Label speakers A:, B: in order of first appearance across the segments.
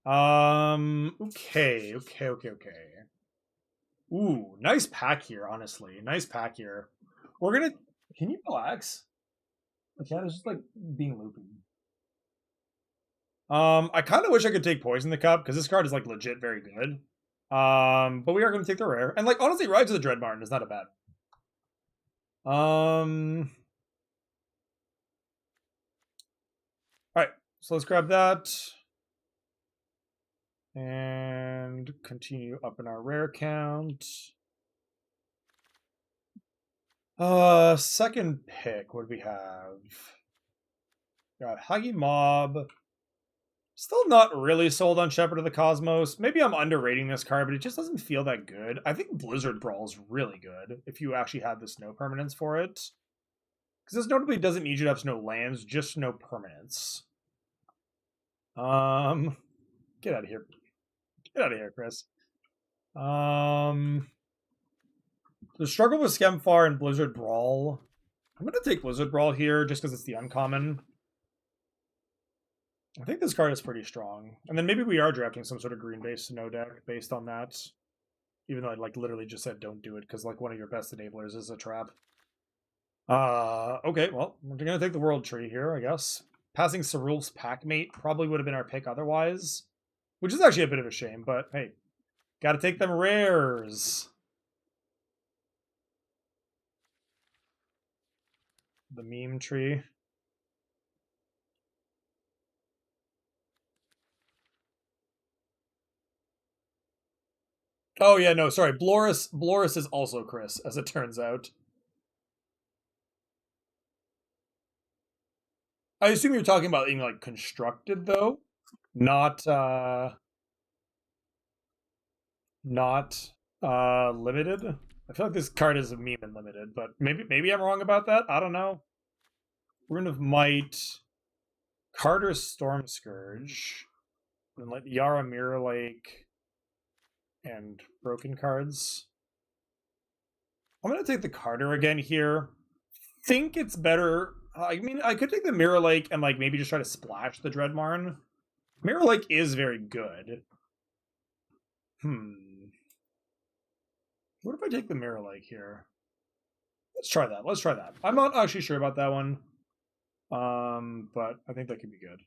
A: Okay. Ooh, nice pack here, honestly. Nice pack here. We're gonna... Can you relax? The cat is just, like, being loopy. I kind of wish I could take Poison the Cup, because this card is, like, legit very good. But we are going to take the rare. And, like, honestly, Rise of the Dread Martin is not a bad. Alright, so let's grab that. And continue up in our rare count. Second pick, what do we have? Got Huggy Mob. Still not really sold on Shepherd of the Cosmos. Maybe I'm underrating this card, but it just doesn't feel that good. I think Blizzard Brawl is really good if you actually have the snow permanence for it. Because this notably doesn't need you to have snow lands, just snow permanence. Get out of here. Get out of here, Chris. The struggle with Skemfar and Blizzard Brawl. I'm going to take Blizzard Brawl here just because it's the uncommon. I think this card is pretty strong. And then maybe we are drafting some sort of green-based snow deck based on that. Even though I like literally just said don't do it because like one of your best enablers is a trap. Okay, well, we're going to take the World Tree here, I guess. Passing Cerul's Packmate probably would have been our pick otherwise. Which is actually a bit of a shame, but hey. Gotta take them rares. The meme tree. Oh yeah, no, sorry. Bloris is also Chris, as it turns out. I assume you're talking about being like constructed though, not limited. I feel like this card is a meme and limited, but maybe I'm wrong about that. I don't know. Rune of Might, Carter's Storm Scourge, and like Yara Mirror Lake, and Broken cards. I'm gonna take the Carter again here. Think it's better. I mean, I could take the Mirror Lake and like maybe just try to splash the Dreadmarn. Mirror Lake is very good. What if I take the Mirror Lake here? Let's try that. Let's try that. I'm not actually sure about that one. But I think that could be good.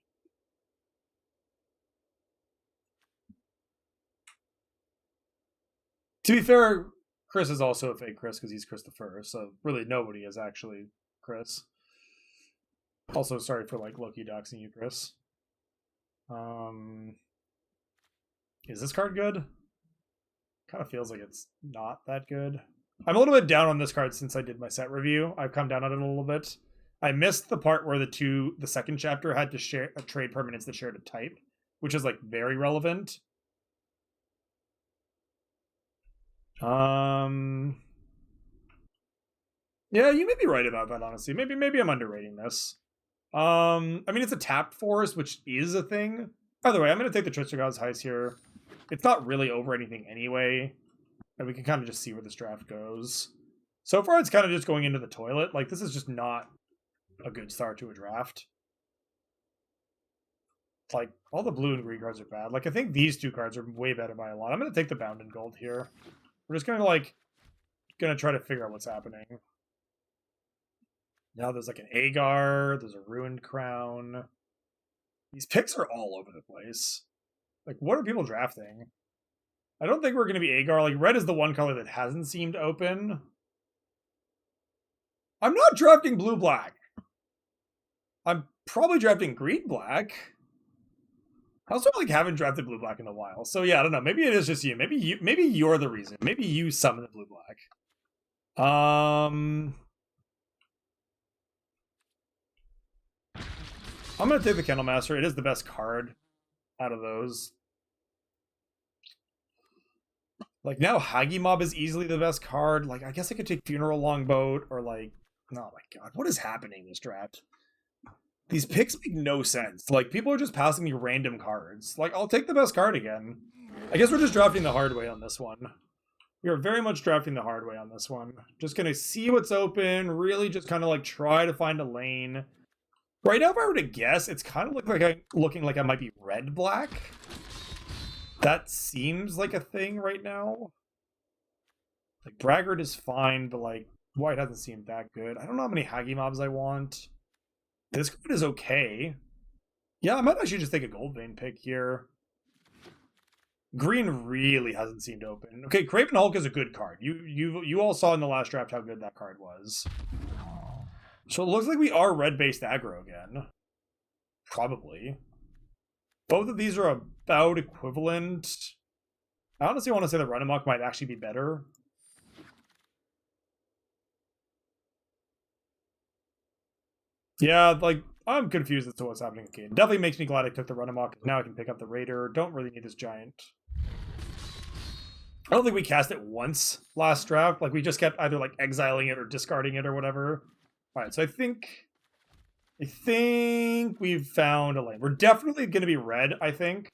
A: To be fair, Chris is also a fake Chris because he's Christopher, so really nobody is actually Chris. Also, sorry for like Loki doxing you, Chris. Is this card good? Kind of feels like it's not that good. I'm a little bit down on this card since I did my set review. I've come down on it a little bit. I missed the part where the second chapter had to share a trade permanence that shared a type, which is like very relevant. Yeah, you may be right about that, honestly. Maybe I'm underrating this. I mean, it's a tapped forest, which is a thing. By the way, I'm going to take the Trickster God's Heist here. It's not really over anything anyway. And we can kind of just see where this draft goes. So far, it's kind of just going into the toilet. Like, this is just not a good start to a draft. Like, all the blue and green cards are bad. Like, I think these two cards are way better by a lot. I'm going to take the Bound in Gold here. We're just going to, like, try to figure out what's happening. Now there's, like, an Agar. There's a Ruined Crown. These picks are all over the place. Like, what are people drafting? I don't think we're going to be Agar. Like, red is the one color that hasn't seemed open. I'm not drafting blue-black. I'm probably drafting green-black. I also like haven't drafted blue-black in a while. So yeah, I don't know. Maybe it is just you. Maybe you're the reason. Maybe you summon the blue-black. I'm going to take the Candlemaster. It is the best card out of those. Like, now Hagi Mob is easily the best card. Like, I guess I could take Funeral Longboat or, like... Oh, my God. What is happening in this draft? These picks make no sense. Like, people are just passing me random cards. Like, I'll take the best card again. I guess we're just drafting the hard way on this one. We are very much drafting the hard way on this one. Just gonna see what's open. Really just kind of, like, try to find a lane. Right now, if I were to guess, it's kind of looking like I might be red-black. That seems like a thing right now. Like, Braggart is fine, but, like, White hasn't seemed that good. I don't know how many Hagi mobs I want. This card is okay. Yeah, I might actually just take a Gold Vein pick here. Green really hasn't seemed open. Okay, Craven Hulk is a good card. You all saw in the last draft how good that card was. So it looks like we are red-based aggro again. Probably. Both of these are about equivalent. I honestly want to say the Run Amok might actually be better. Yeah, like, I'm confused as to what's happening again. Definitely makes me glad I took the Run Amok. Now I can pick up the Raider. Don't really need this Giant. I don't think we cast it once last draft. Like, we just kept either, like, exiling it or discarding it or whatever. Alright, so I think we've found a lane. We're definitely going to be red, I think.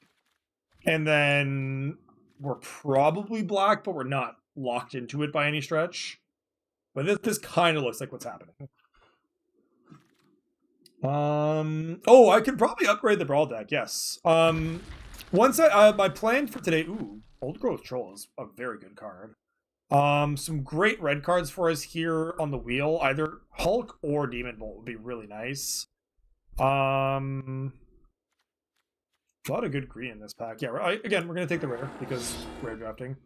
A: And then we're probably black, but we're not locked into it by any stretch. But this kind of looks like what's happening. Oh, I could probably upgrade the Brawl deck, yes. Once my plan for today, Old Growth Troll is a very good card. Some great red cards for us here on the wheel. Either Hulk or Demon Bolt would be really nice. A lot of good green in this pack. Yeah, again, we're gonna take the rare because rare drafting.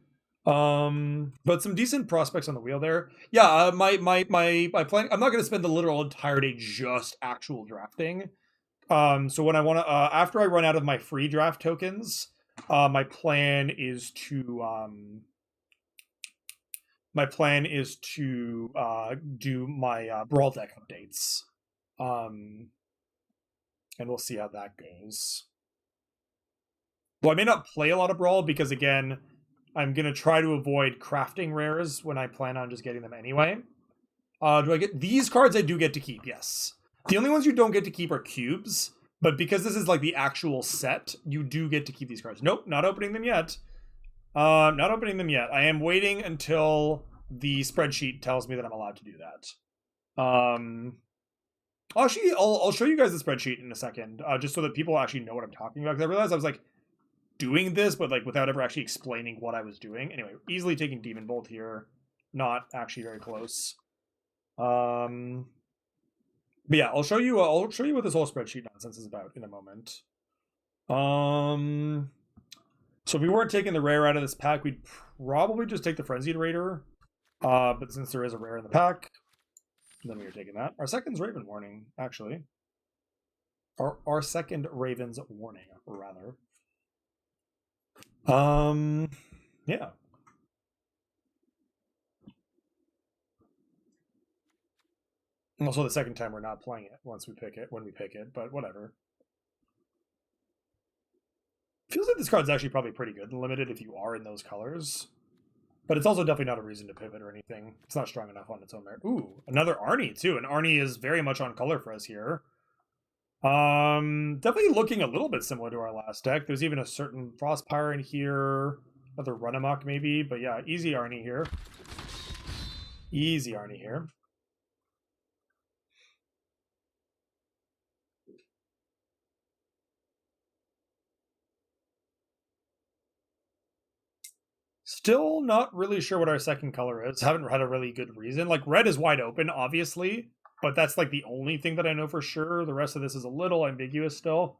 A: But some decent prospects on the wheel there. Yeah, my plan. I'm not gonna spend the literal entire day just actual drafting. So when I want to, after I run out of my free draft tokens, my plan is to do my Brawl deck updates. And we'll see how that goes. Well, I may not play a lot of Brawl because, again, I'm going to try to avoid crafting rares when I plan on just getting them anyway. Do I get these cards? I do get to keep, yes. The only ones you don't get to keep are cubes, but because this is like the actual set, you do get to keep these cards. Nope, not opening them yet. Not opening them yet. I am waiting until the spreadsheet tells me that I'm allowed to do that. Actually, I'll show you guys the spreadsheet in a second, just so that people actually know what I'm talking about. Because I realized I was like doing this, but like without ever actually explaining what I was doing. Anyway, easily taking Demon Bolt here. Not actually very close. But yeah, I'll show you what this whole spreadsheet nonsense is about in a moment. So if we weren't taking the rare out of this pack, we'd probably just take the Frenzied Raider. But since there is a rare in the pack, then we are taking that. Our second's Raven Warning, actually. Our second Raven's Warning, rather. Yeah. Also, the second time we're not playing it when we pick it, but whatever. Feels like this card's actually probably pretty good and limited if you are in those colors. But it's also definitely not a reason to pivot or anything. It's not strong enough on its own merit. Ooh, another Arnie, too. And Arnie is very much on color for us here. Definitely looking a little bit similar to our last deck. There's even a certain Frostpyre in here. Another Run Amok, maybe. But yeah, easy Arnie here. Easy Arnie here. Still not really sure what our second color is. Haven't had a really good reason. Like, red is wide open, obviously. But that's like the only thing that I know for sure. The rest of this is a little ambiguous still.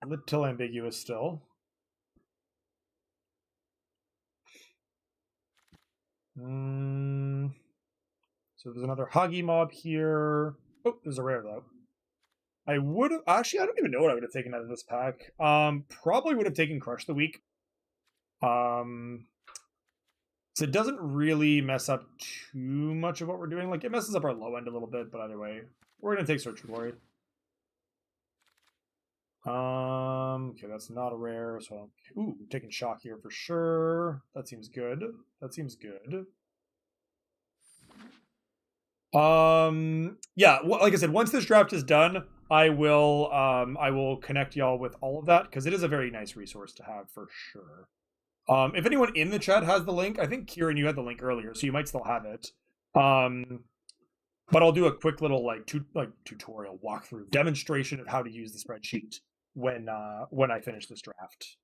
A: A little ambiguous still. So there's another Hagi mob here. Oh, there's a rare though. I would have actually. I don't even know what I would have taken out of this pack. Probably would have taken Crush the Weak. So it doesn't really mess up too much of what we're doing. Like, it messes up our low end a little bit, but either way, we're gonna take Search for Glory. Okay, that's not a rare, so ooh, taking Shock here for sure. That seems good. That seems good. Yeah, like I said, once this draft is done, I will connect y'all with all of that because it is a very nice resource to have for sure. If anyone in the chat has the link, I think Kieran, you had the link earlier, so you might still have it. But I'll do a quick little tutorial walkthrough demonstration of how to use the spreadsheet when I finish this draft.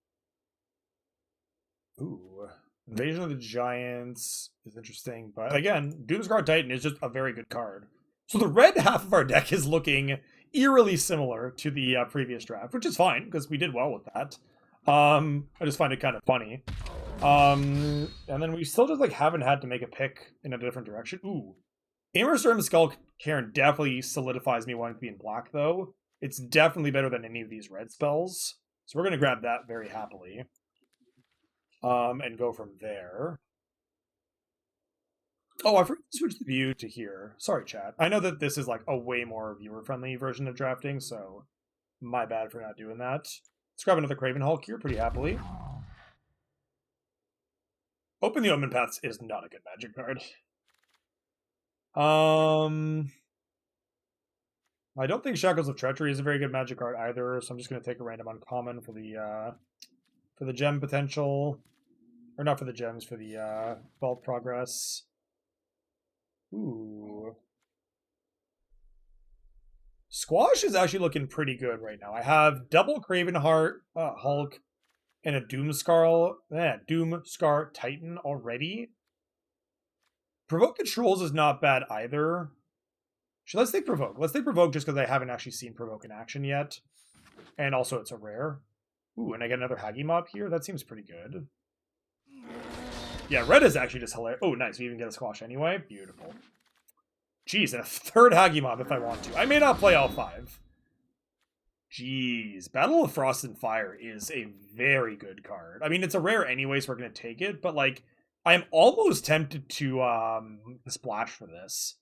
A: Ooh. Invasion of the Giants is interesting, but again, Doomscar Titan is just a very good card. So the red half of our deck is looking eerily similar to the previous draft, which is fine because we did well with that. I just find it kind of funny. And then we still just like haven't had to make a pick in a different direction. Ooh, Amerstorm Skull Cairn definitely solidifies me wanting to be in black, though. It's definitely better than any of these red spells, so we're gonna grab that very happily. And go from there. Oh, I forgot to switch the view to here. Sorry, chat. I know that this is like a way more viewer-friendly version of drafting, so my bad for not doing that. Let's grab another Craven Hulk here pretty happily. Open the Omen Paths is not a good magic card. I don't think Shackles of Treachery is a very good magic card either, so I'm just going to take a random uncommon for the gem potential. Or not for the gems, for the vault progress. Ooh. Squash is actually looking pretty good right now. I have double Craven Hulk and a Doomscar Titan already. Provoke the Trolls is not bad either. Let's take Provoke. Let's take Provoke just because I haven't actually seen Provoke in action yet. And also it's a rare. Ooh, and I get another Hagi Mob here? That seems pretty good. Yeah, red is actually just hilarious. Oh, nice. We even get a Squash anyway. Beautiful. Jeez, and a third Hagi Mob if I want to. I may not play all 5. Jeez. Battle of Frost and Fire is a very good card. I mean, it's a rare anyway, so we're going to take it. But, like, I'm almost tempted to splash for this.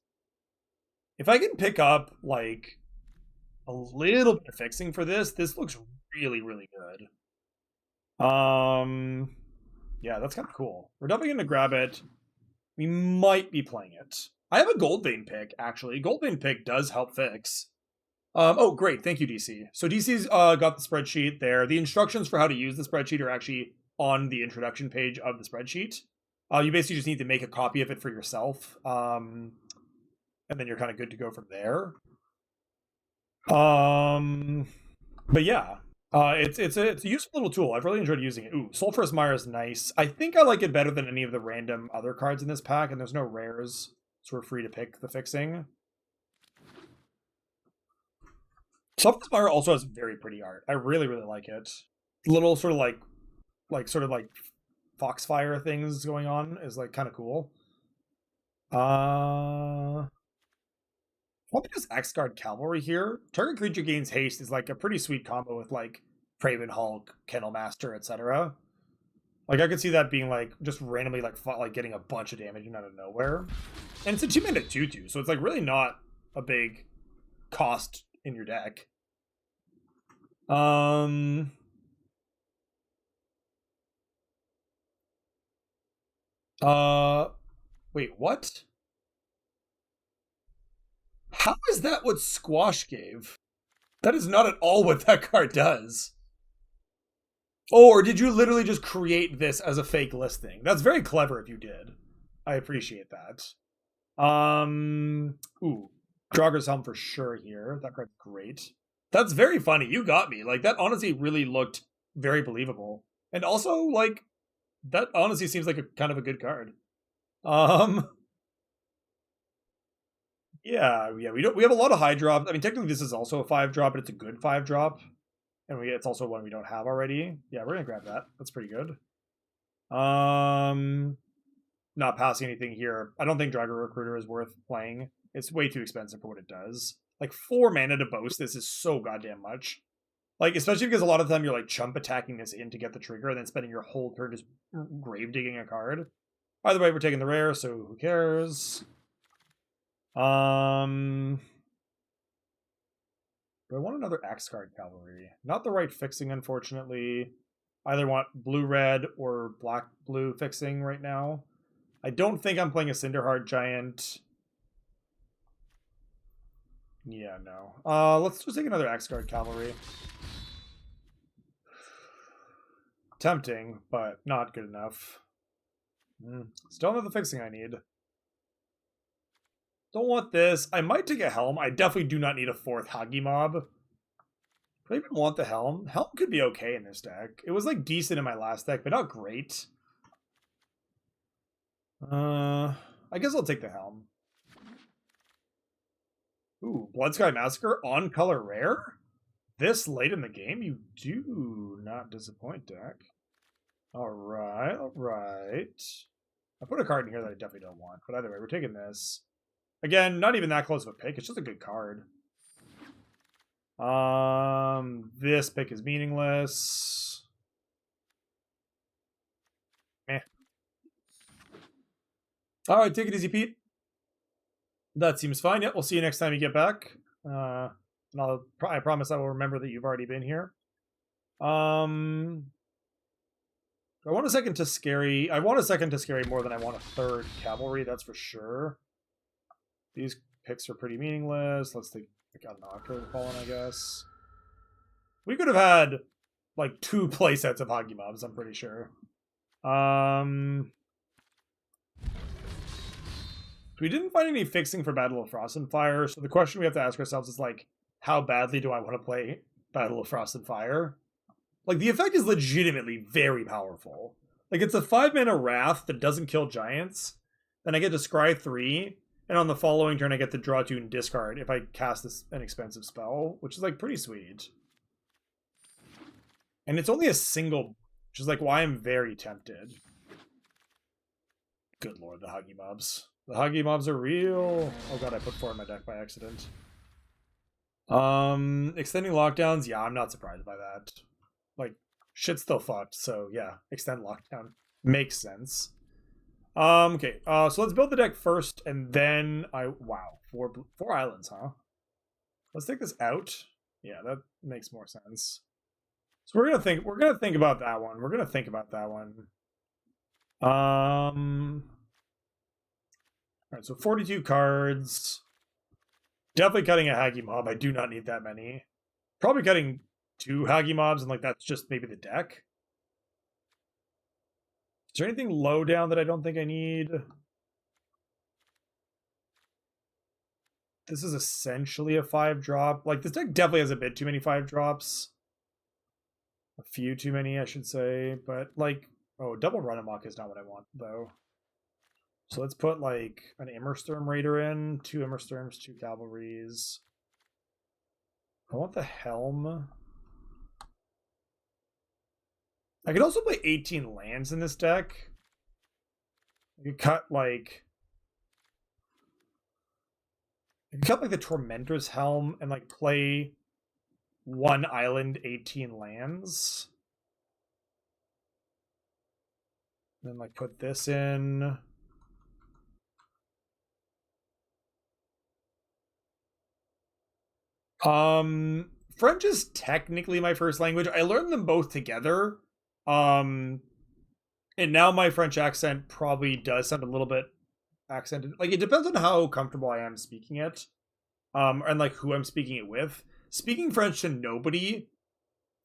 A: If I can pick up, like, a little bit of fixing for this looks really, really good. Yeah, that's kind of cool. We're definitely going to grab it. We might be playing it. I have a Goldvein pick, actually. Goldvein pick does help fix. Oh, great. Thank you, DC. So DC's got the spreadsheet there. The instructions for how to use the spreadsheet are actually on the introduction page of the spreadsheet. You basically just need to make a copy of it for yourself. And then you're kind of good to go from there. But yeah. It's a useful little tool. I've really enjoyed using it. Ooh, Sulphurous Mire is nice. I think I like it better than any of the random other cards in this pack, and there's no rares, so we're free to pick the fixing. Sulphurous Mire also has very pretty art. I really, really like it. Little sort of like Foxfire things going on is like kind of cool. Probably just X-Guard Cavalry here. Target creature gains haste is like a pretty sweet combo with like Craven Hulk, Kennel Master, etc. Like I could see that being like just randomly like getting a bunch of damage out of nowhere. And it's a 2-mana 2/2, so it's like really not a big cost in your deck. Wait, what? How is that what Squash gave? That is not at all what that card does. Oh, or did you literally just create this as a fake listing? That's very clever if you did. I appreciate that. Ooh. Draugr's Helm for sure here. That card's great. That's very funny. You got me. Like, that honestly really looked very believable. And also, like, that honestly seems like a kind of a good card. Yeah, we have a lot of high drops. I mean, technically this is also a 5-drop, but it's a good 5-drop. And it's also one we don't have already. Yeah, we're gonna grab that. That's pretty good. Not passing anything here. I don't think Dragon Recruiter is worth playing. It's way too expensive for what it does. Like 4 mana to boast this is so goddamn much. Like, especially because a lot of the time you're like chump attacking this in to get the trigger and then spending your whole turn just grave digging a card. Either way, we're taking the rare, so who cares? Do I want another X-Guard Cavalry? Not the right fixing, unfortunately. Either want blue-red or black-blue fixing right now. I don't think I'm playing a Cinderheart Giant. Yeah, no. Let's just take another X-Guard Cavalry. Tempting, but not good enough. Still not the fixing I need. Don't want this. I might take a Helm. I definitely do not need a 4th Hagi Mob. Do I even want the Helm? Helm could be okay in this deck. It was like decent in my last deck, but not great. I guess I'll take the helm. Ooh, Blood Sky Massacre on color rare? This late in the game? You do not disappoint, deck. Alright, alright. I put a card in here that I definitely don't want, but either way, we're taking this. Again, not even that close of a pick, it's just a good card. This pick is meaningless. Eh. Alright, take it easy, Pete. That seems fine. Yep, we'll see you next time you get back. And I promise I will remember that you've already been here. I want a second to scary. I want a second to scary more than I want a third cavalry. That's for sure. These picks are pretty meaningless. Let's take a knocker fallen, I guess. We could have had like 2 playsets of Hagi Mobs. I'm pretty sure. We didn't find any fixing for Battle of Frost and Fire, so the question we have to ask ourselves is like, how badly do I want to play Battle of Frost and Fire? Like, the effect is legitimately very powerful. Like, it's a 5-mana Wrath that doesn't kill giants. Then I get to scry 3, and on the following turn I get to draw 2 and discard if I cast an expensive spell, which is, like, pretty sweet. And it's only a single, which is, like, why I'm very tempted. Good lord, the Hagi Mobs. The Hagi Mobs are real. Oh god, I put 4 in my deck by accident. Extending lockdowns, yeah, I'm not surprised by that. Like, shit's still fucked, so yeah, extend lockdown. Makes sense. Okay, so let's build the deck first, and then wow, 4 islands, huh? Let's take this out. Yeah, that makes more sense. So we're gonna think about that one. We're gonna think about that one. Alright, so 42 cards. Definitely cutting a Hagi Mob. I do not need that many. Probably cutting 2 Hagi Mobs, and like that's just maybe the deck. Is there anything low down that I don't think I need? This is essentially a 5-drop. Like, this deck definitely has a bit too many 5-drops. A few too many, I should say. But, like, oh, double run amok is not what I want, though. So let's put, like, an Immersturm Raider in. 2 Immersturms, 2 Cavalries. I want the Helm. I could also play 18 lands in this deck. I could cut, like... I could cut, like, the Tormentor's Helm and, like, play 1 island, 18 lands. And then, like, put this in... French is technically my first language. I learned them both together. And now my French accent probably does sound a little bit accented. Like, it depends on how comfortable I am speaking it. And like who I'm speaking it with. Speaking French to nobody,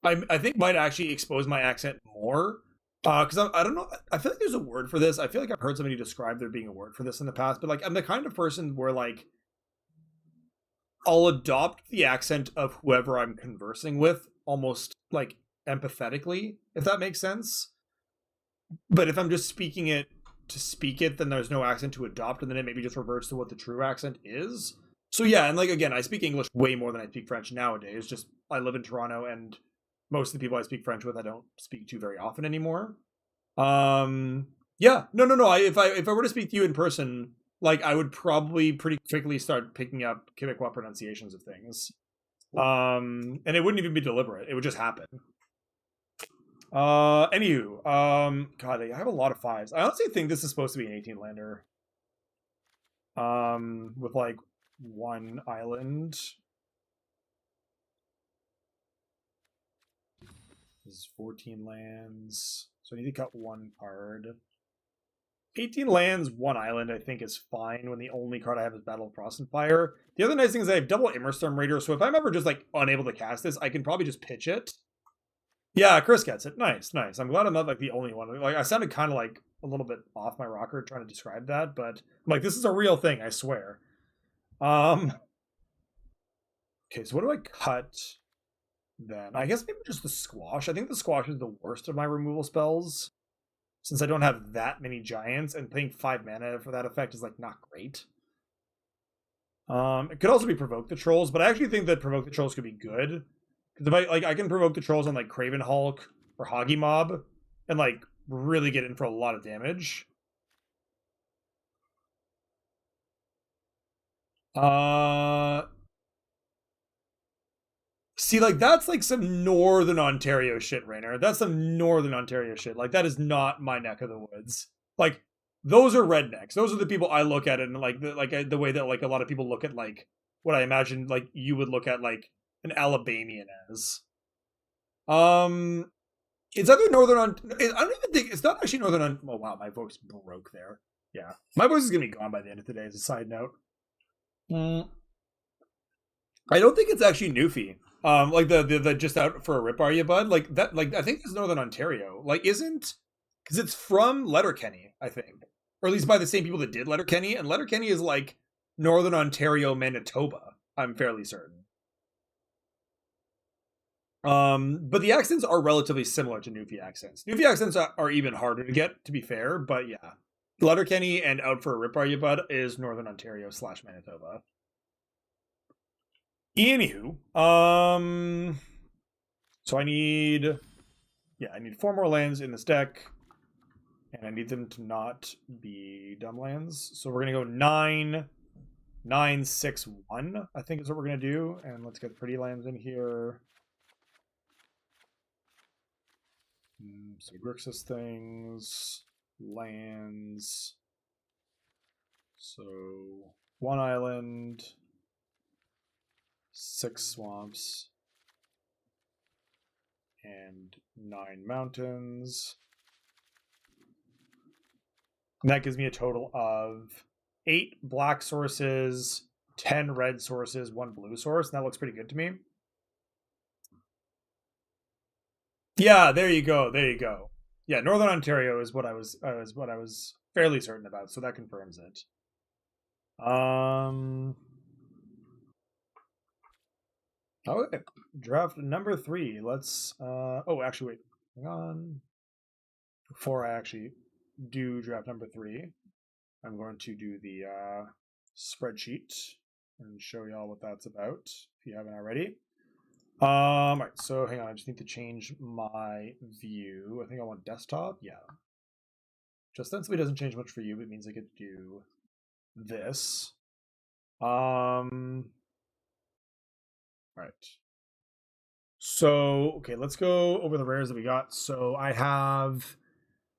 A: I think might actually expose my accent more. Because I don't know, I feel like there's a word for this. I feel like I've heard somebody describe there being a word for this in the past, but like I'm the kind of person where like I'll adopt the accent of whoever I'm conversing with almost like empathetically, if that makes sense. But if I'm just speaking it to speak it, then there's no accent to adopt, and then it maybe just reverts to what the true accent is. So yeah, and like again, I speak English way more than I speak French nowadays. Just I live in Toronto, and most of the people I speak French with I don't speak to very often anymore. Yeah, no. If I were to speak to you in person, like I would probably pretty quickly start picking up Quebecois pronunciations of things. And it wouldn't even be deliberate. It would just happen. Anywho, God, I have a lot of 5s. I honestly think this is supposed to be an 18-lander. With like 1 island. This is 14 lands. So I need to cut 1 card. 18 lands, 1 island, I think is fine when the only card I have is Battle of Frost and Fire. The other nice thing is I have double Immersturm Raider, so if I'm ever just like unable to cast this, I can probably just pitch it. Yeah, Chris gets it. Nice. I'm glad I'm not like the only one. Like I sounded kind of like a little bit off my rocker trying to describe that, but I'm like, this is a real thing, I swear. Okay, so what do I cut then? I guess maybe just the Squash. I think the Squash is the worst of my removal spells. since I don't have that many giants, and paying 5 mana for that effect is like not great. It could also be Provoke the Trolls, but I actually think that Provoke the Trolls could be good. Because if I can Provoke the Trolls on like Craven Hulk or Hoggy Mob and like really get in for a lot of damage. See, like that's like some Northern Ontario shit, Rainer. That's some Northern Ontario shit. Like that is not my neck of the woods. Like those are rednecks. Those are the people I look at, and like the way that like a lot of people look at like what I imagine like you would look at like an Alabamian as. Um, it's either Northern on. I don't even think it's not actually Northern on. Oh wow, my voice broke there. Yeah, my voice is gonna be gone by the end of today. As a side note, I don't think it's actually Newfie. Like the just out for a rip, are you, bud? Like that. Like I think it's Northern Ontario. Like isn't because it's from Letterkenny, I think, or at least by the same people that did Letterkenny, and Letterkenny is like Northern Ontario, Manitoba. I'm fairly certain. But the accents are relatively similar to Newfie accents. Newfie accents are even harder to get, to be fair. But yeah, Letterkenny and out for a rip, are you, bud? Is Northern Ontario / Manitoba. Anywho, so I need 4 more lands in this deck, and I need them to not be dumb lands. So we're gonna go 9-9-6-1. I think is what we're gonna do, and let's get pretty lands in here. So Grixis things, lands. So 1 island. 6 swamps, and 9 mountains. And that gives me a total of 8 black sources, 10 red sources, 1 blue source, and that looks pretty good to me. Yeah, there you go. There you go. Yeah, Northern Ontario is what I was fairly certain about, so that confirms it. Okay, draft number 3. Let's oh, actually wait. Hang on. Before I actually do draft number 3, I'm going to do the spreadsheet and show y'all what that's about if you haven't already. All right, so hang on, I just need to change my view. I think I want desktop. Yeah. Just ostensibly doesn't change much for you, but it means I get to do this. Right. So, okay, let's go over the rares that we got. So I have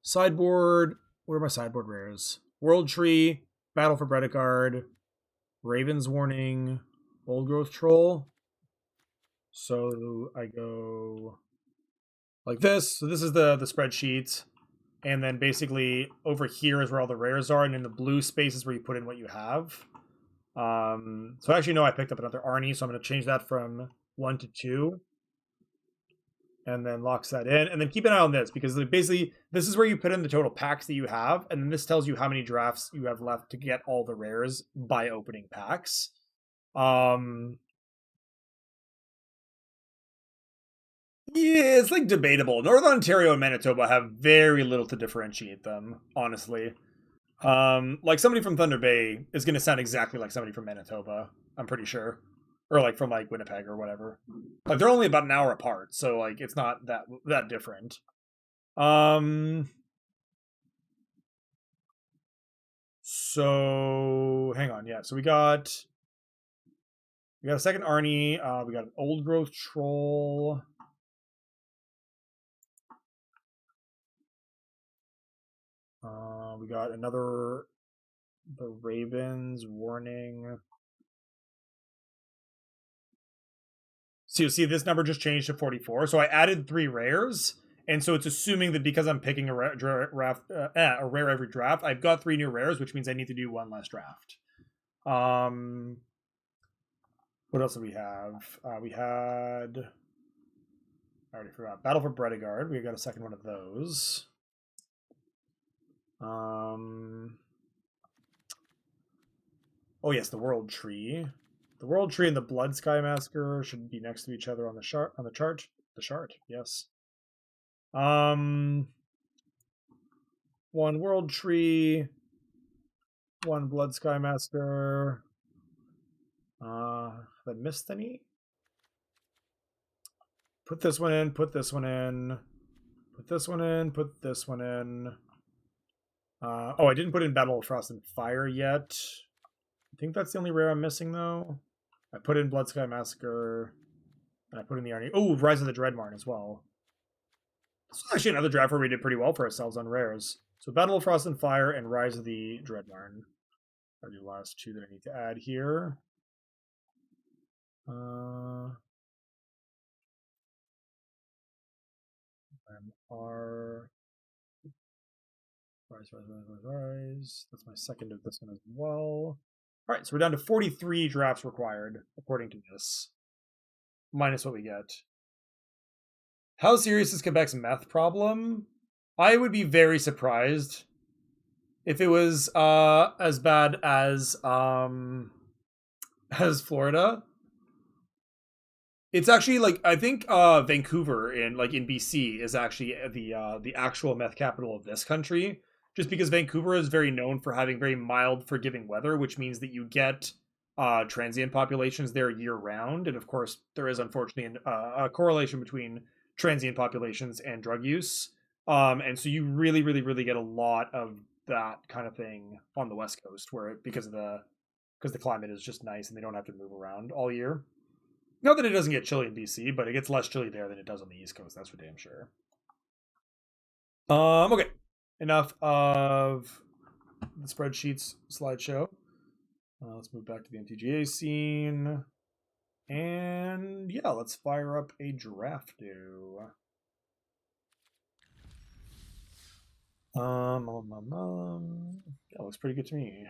A: sideboard. What are my sideboard rares? World Tree, Battle for Predicard, Raven's Warning, Old Growth Troll. So I go like this. So this is the spreadsheet. And then basically over here is where all the rares are. And in the blue space is where you put in what you have. So actually, no, I picked up another Arnie. So I'm going to change that from 1 to 2. And then locks that in. And then keep an eye on this, because basically this is where you put in the total packs that you have. And then this tells you how many drafts you have left to get all the rares by opening packs. Yeah, it's like debatable. Northern Ontario and Manitoba have very little to differentiate them, honestly. Like somebody from Thunder Bay is going to sound exactly like somebody from Manitoba, I'm pretty sure. Or like from like Winnipeg or whatever. Like they're only about an hour apart, so like it's not that different. So hang on, yeah. So we got a second Arnie. We got an Old Growth Troll. We got another the Ravens Warning. So you see this number just changed to 44. So I added 3 rares, and so it's assuming that because I'm picking a rare every draft, I've got 3 new rares, which means I need to do 1 less draft. What else do we have? We had, I already forgot, Battle for Predicard. We got a second one of those. Oh yes, the World Tree. The World Tree and the Blood Sky Massacre should be next to each other on the chart. The chart, yes. 1 World Tree, 1 Blood Sky Master. Have I missed any? Put this one in, put this one in, put this one in, put this one in. Oh, I didn't put in Battle of Frost and Fire yet. I think that's the only rare I'm missing, though. I put in Blood Sky Massacre, and I put in the Arnie. Oh, Rise of the Dreadmarn as well. This was actually another draft where we did pretty well for ourselves on rares. So Battle of Frost and Fire and Rise of the Dreadmarn are the last 2 that I need to add here. R. Rise. That's my second of this one as well. All right, so we're down to 43 drafts required, according to this. Minus what we get. How serious is Quebec's meth problem? I would be very surprised if it was as bad as Florida. It's actually like I think Vancouver in BC is actually the actual meth capital of this country, just because Vancouver is very known for having very mild, forgiving weather, which means that you get transient populations there year round, and of course there is unfortunately a correlation between transient populations and drug use, and so you really, really, really get a lot of that kind of thing on the West Coast, where because the climate is just nice and they don't have to move around all year. Not that it doesn't get chilly in BC, but it gets less chilly there than it does on the East Coast. That's for damn sure. Okay. Enough of the spreadsheets slideshow. Let's move back to the MTGA scene. And yeah, let's fire up a draft do. Yeah, looks pretty good to me.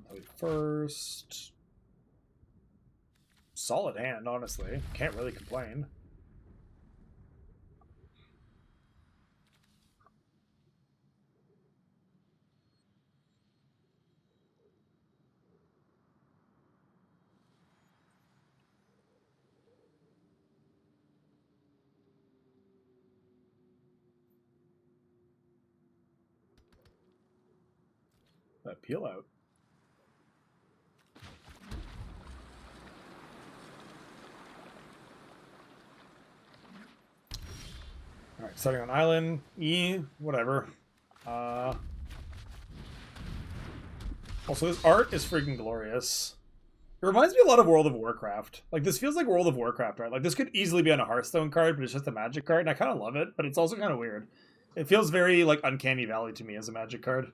A: Play first. Solid hand, honestly. Can't really complain. That peel out. Alright, starting on island. Whatever. Also, this art is freaking glorious. It reminds me a lot of World of Warcraft. Like, this feels like World of Warcraft art. Like, this could easily be on a Hearthstone card, but it's just a Magic card, and I kind of love it, but it's also kind of weird. It feels very, like, Uncanny Valley to me as a Magic card.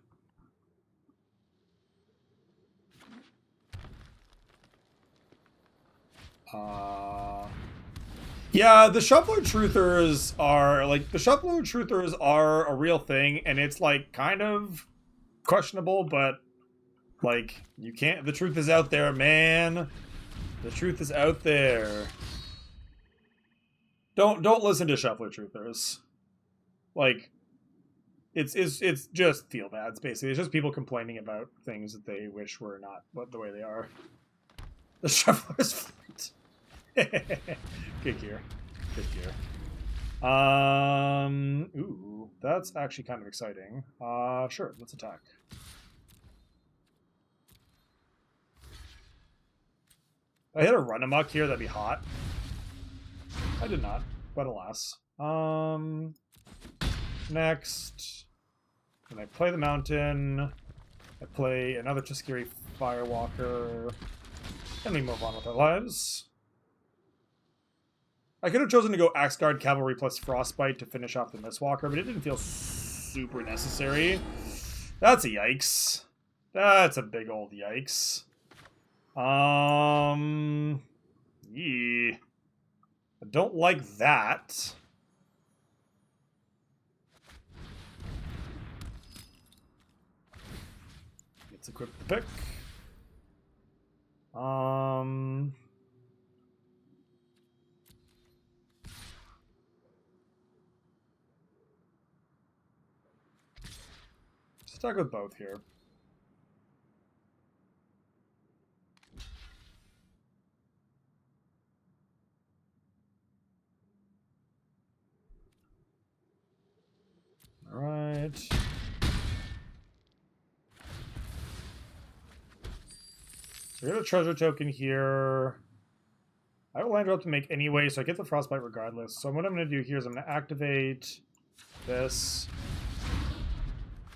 A: Yeah, the Shuffler Truthers are a real thing, and it's like kind of questionable, but like you can't. The truth is out there, man. The truth is out there. Don't listen to Shuffler Truthers. Like, it's just feel bads basically. It's just people complaining about things that they wish were not the way they are. The Shuffler's flight. Good gear. Good gear. Ooh, that's actually kind of exciting. Sure, let's attack. If I hit a run amok here, that'd be hot. I did not, but alas. Next. When I play the mountain, I play another Tuskegee Firewalker, and we move on with our lives. I could have chosen to go Axe Guard Cavalry plus Frostbite to finish off the Mistwalker, but it didn't feel super necessary. That's a yikes. That's a big old yikes. Yeah. I don't like that. Let's equip the pick. attack with both here. All right. So we got a treasure token here. I will land drop to make anyway, so I get the frostbite regardless. So what I'm going to do here is I'm going to activate this.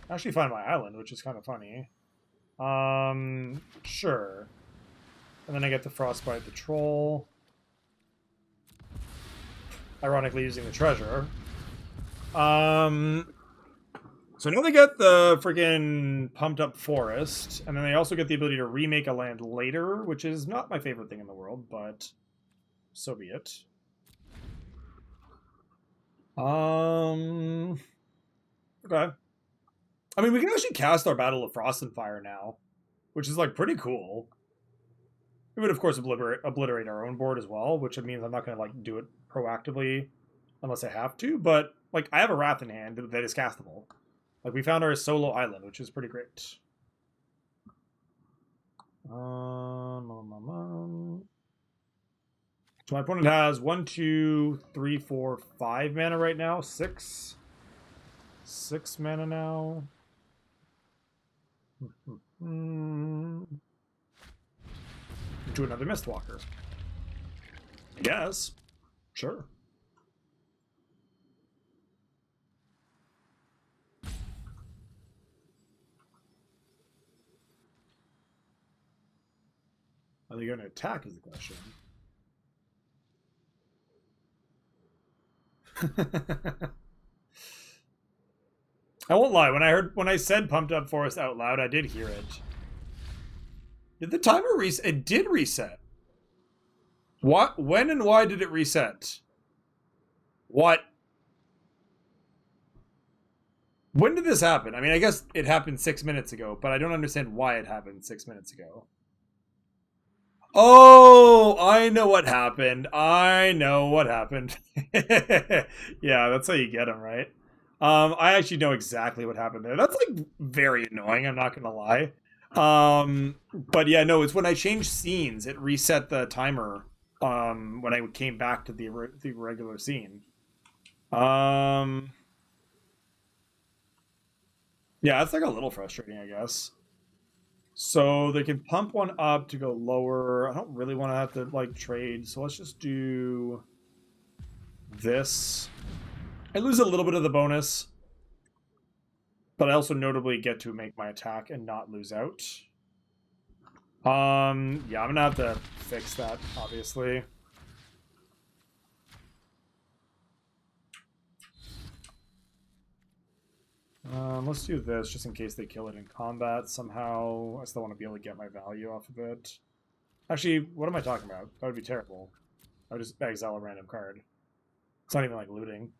A: Actually find my island, which is kind of funny. Sure. And then I get the frostbite the troll. Ironically using the treasure. So now they get the freaking pumped up forest, and then they also get the ability to remake a land later, which is not my favorite thing in the world, but so be it. Okay. I mean, we can actually cast our Battle of Frost and Fire now, which is like pretty cool. We would of course obliterate our own board as well, which means I'm not going to like do it proactively unless I have to, but like I have a Wrath in hand that is castable. Like we found our solo island, which is pretty great. So my opponent has 1, 2, 3, 4, 5 mana right now. 6 mana now. To another Mistwalker. I guess. Sure. Are they going to attack is the question. I won't lie, when I said pumped up forest out loud, I did hear it. Did the timer reset? It did reset. What? When and why did it reset? What? When did this happen? I mean, I guess it happened 6 minutes ago, but I don't understand why it happened 6 minutes ago. Oh, I know what happened. I know what happened. Yeah, that's how you get them, right? I actually know exactly what happened there. That's like very annoying, I'm not gonna lie. But yeah, no, it's when I changed scenes, it reset the timer when I came back to the regular scene. Yeah, it's like a little frustrating, I guess. So they can pump one up to go lower. I don't really want to have to like trade, so let's just do this. I lose a little bit of the bonus, but I also notably get to make my attack and not lose out. Yeah, I'm gonna have to fix that, obviously. Let's do this just in case they kill it in combat somehow. I still want to be able to get my value off of it. Actually, what am I talking about? That would be terrible. I would just exile a random card. It's not even like looting.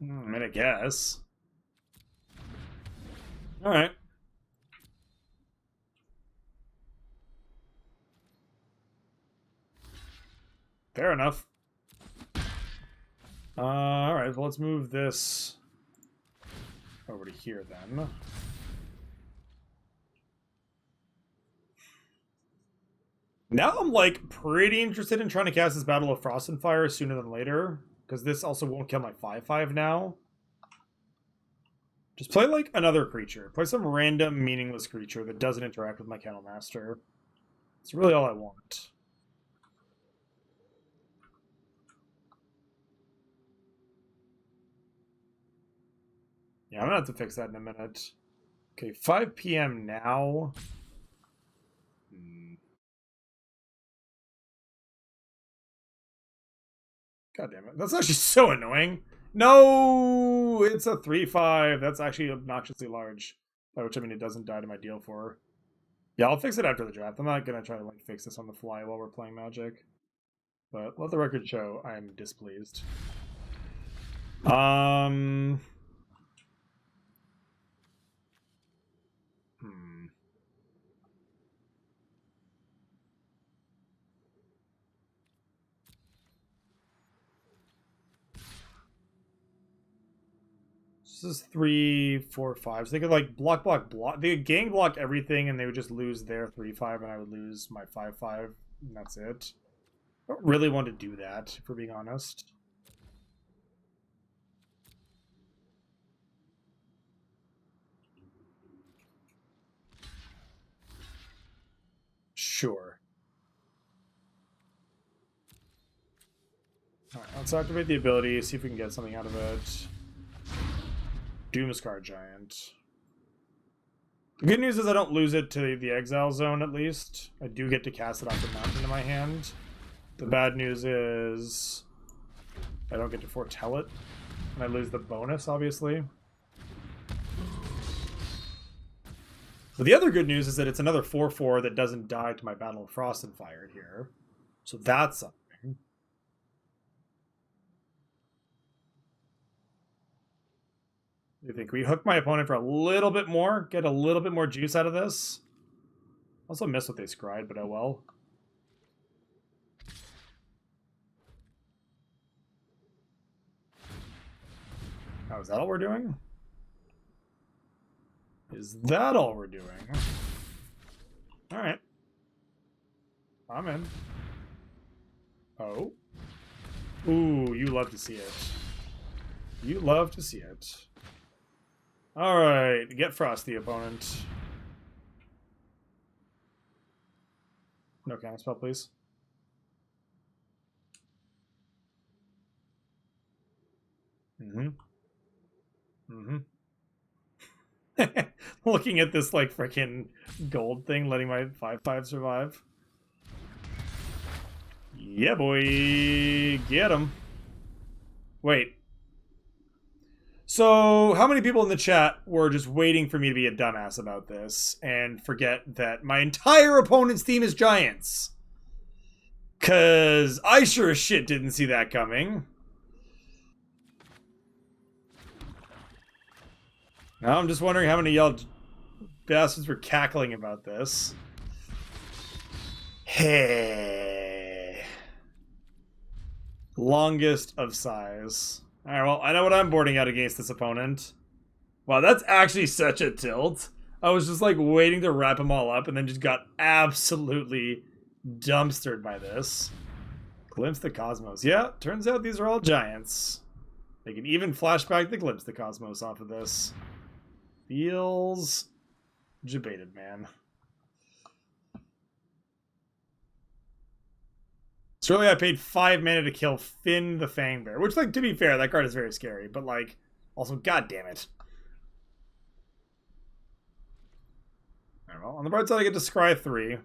A: I mean, I guess. Alright. Fair enough. Alright, well, let's move this over to here then. Now I'm like pretty interested in trying to cast this Battle of Frost and Fire sooner than later, because this also won't kill my 5/5 now. Just play like another creature. Play some random meaningless creature that doesn't interact with my Candlemaster. It's really all I want. Yeah, I'm gonna have to fix that in a minute. Okay, 5 p.m. now. God damn it. That's actually so annoying. No! It's a 3/5. That's actually obnoxiously large. By which I mean it doesn't die to my deal for. Yeah, I'll fix it after the draft. I'm not gonna try to like fix this on the fly while we're playing Magic. But let the record show I am displeased. This is 3, 4, 5. So they could like block. They could gang block everything, and they would just lose their 3/5, and I would lose my 5/5, and that's it. I don't really want to do that, if we're being honest. Sure. Alright, let's activate the ability, see if we can get something out of it. Doomscar Giant. The good news is I don't lose it to the exile zone, at least. I do get to cast it off the mountain in my hand. The bad news is I don't get to foretell it, and I lose the bonus, obviously. But the other good news is that it's another 4/4 that doesn't die to my Battle of Frost and Fire here. So that's something. You think we hook my opponent for a little bit more, get a little bit more juice out of this? Also miss what they scried, but oh well. Oh, is that all we're doing? Is that all we're doing? Alright. I'm in. Oh. Ooh, you love to see it. You love to see it. Alright, get Frosty, opponent. No counter spell, please. Looking at this, like, freaking gold thing, letting my 5/5 survive. Yeah, boy. Get him. Wait. So, how many people in the chat were just waiting for me to be a dumbass about this and forget that my entire opponent's team is giants? Because I sure as shit didn't see that coming. Now I'm just wondering how many of y'all bastards were cackling about this. Hey. Longest of size. Alright, well, I know what I'm boarding out against this opponent. Wow, that's actually such a tilt. I was just, like, waiting to wrap them all up and then just got absolutely dumpstered by this. Glimpse the Cosmos. Yeah, turns out these are all giants. They can even flashback the Glimpse the Cosmos off of this. Feels debated, man. So earlier I paid 5 mana to kill Finn the Fangbear, which, like, to be fair, that card is very scary, but, like, also, god damn it. Alright, well, on the bright side I get to scry 3.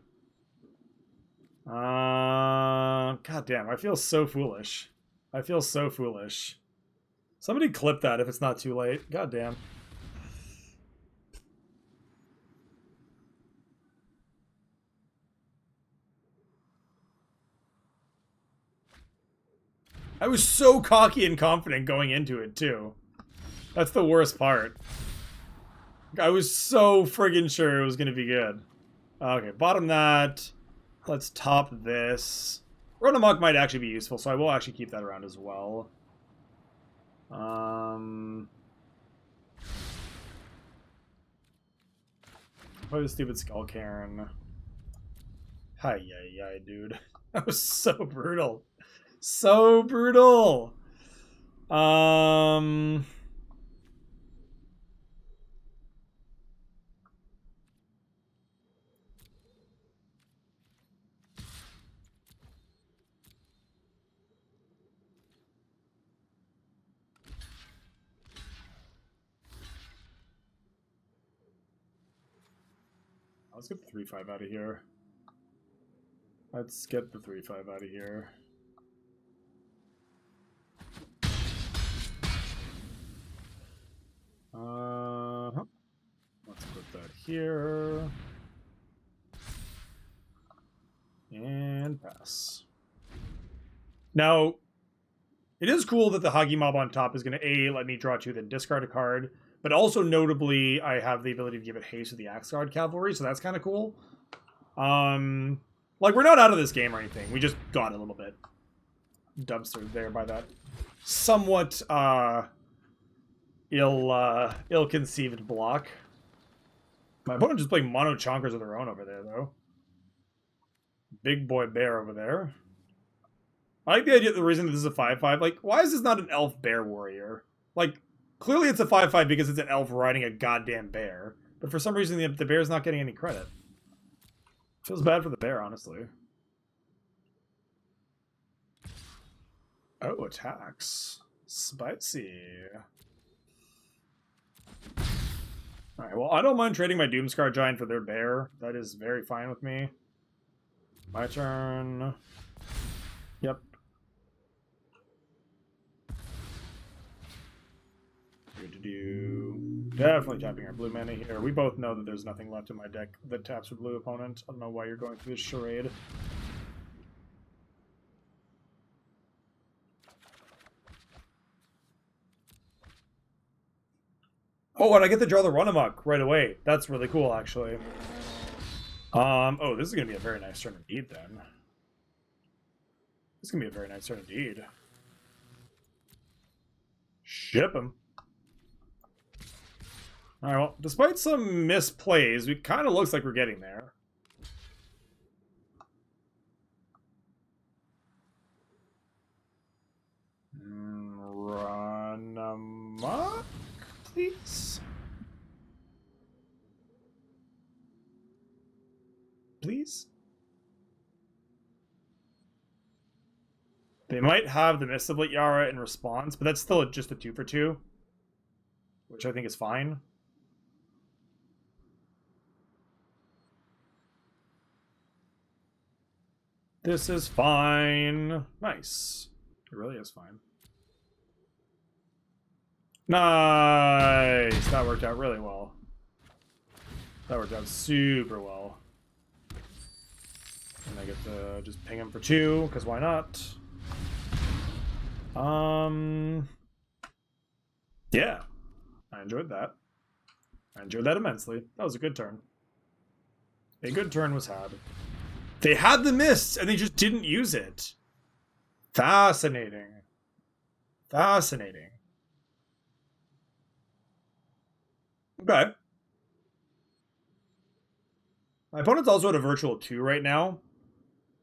A: God damn, I feel so foolish. I feel so foolish. Somebody clip that if it's not too late. God damn. I was so cocky and confident going into it, too. That's the worst part. I was so friggin' sure it was going to be good. Okay, bottom that. Let's top this. Run Amok might actually be useful, so I will actually keep that around as well. Play the stupid Skull Cairn. Hi, dude. That was so brutal. So brutal. Let's get the 3/5 out of here. Let's get the 3/5 out of here. Let's put that here. And pass. Now, it is cool that the Hagi Mob on top is going to A, let me draw 2, then discard a card. But also, notably, I have the ability to give it haste with the Axe Guard Cavalry, so that's kind of cool. Like, we're not out of this game or anything. We just got a little bit dumpstered there by that somewhat, ill-conceived block. My opponent just playing mono chonkers of their own over there, though. Big boy bear over there. I like the idea, the reason this is a 5/5. Like, why is this not an elf bear warrior? Like, clearly it's a 5/5 because it's an elf riding a goddamn bear. But for some reason, the bear's not getting any credit. Feels bad for the bear, honestly. Oh, attacks. Spicy. Alright, well, I don't mind trading my Doomscar Giant for their bear. That is very fine with me. My turn. Yep. Good to do. Definitely tapping our blue mana here. We both know that there's nothing left in my deck that taps for blue opponent. I don't know why you're going through this charade. Oh, and I get to draw the run amok right away. That's really cool, actually. Oh, this is gonna be a very nice turn indeed, then. This is gonna be a very nice turn indeed. Ship him. Alright, well, despite some misplays, it kind of looks like we're getting there. Run amok, please? Please? They might have the Mistiblet Yara in response, but that's still just a 2/2, which I think is fine. This is fine. Nice. It really is fine. Nice! That worked out really well. That worked out super well. And I get to just ping him for 2, because why not? Yeah. I enjoyed that. I enjoyed that immensely. That was a good turn. A good turn was had. They had the mist, and they just didn't use it. Fascinating. Fascinating. Okay. My opponent's also at a virtual 2 right now.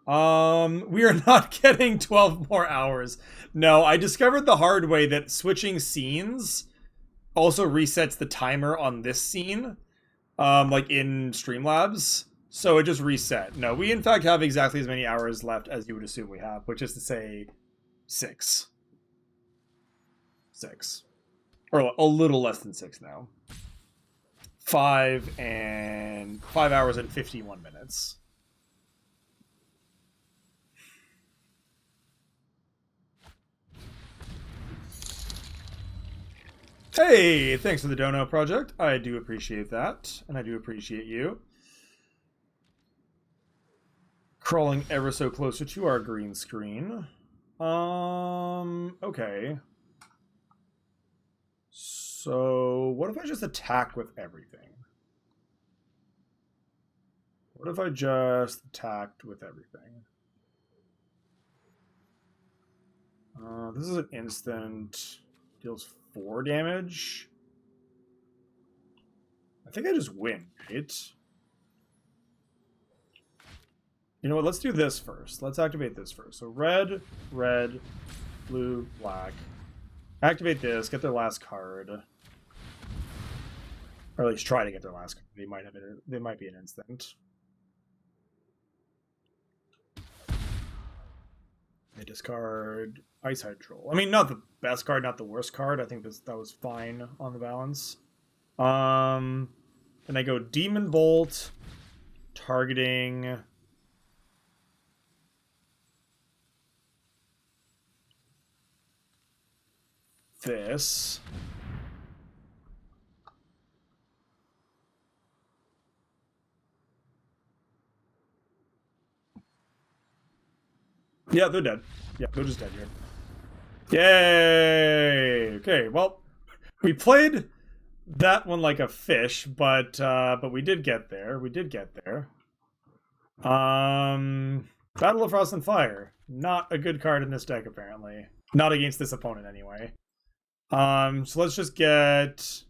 A: We are not getting 12 more hours. No, I discovered the hard way that switching scenes also resets the timer on this scene, like in Streamlabs. So it just reset. No, we in fact have exactly as many hours left as you would assume we have, which is to say 6. 6. Or a little less than 6 now. 5 hours and 51 minutes. Hey, thanks for the dono project. I do appreciate that, and I do appreciate you. Crawling ever so closer to our green screen. Okay. So, what if I just attack with everything? What if I just attacked with everything? This is an instant. Deals 4 damage. I think I just win, right? You know what? Let's do this first. Let's activate this first. So red, red, blue, black. Activate this. Get their last card, or at least try to get their last card. They might be an instant. They discard Ice Hydrol. I mean, not the best card, not the worst card. I think that was fine on the balance. Then I go Demon Bolt, targeting this. Yeah, they're dead. Yeah, they're just dead here. Yay! Okay, well, we played that one like a fish, but we did get there. We did get there. Battle of Frost and Fire. Not a good card in this deck, apparently. Not against this opponent, anyway. So let's just get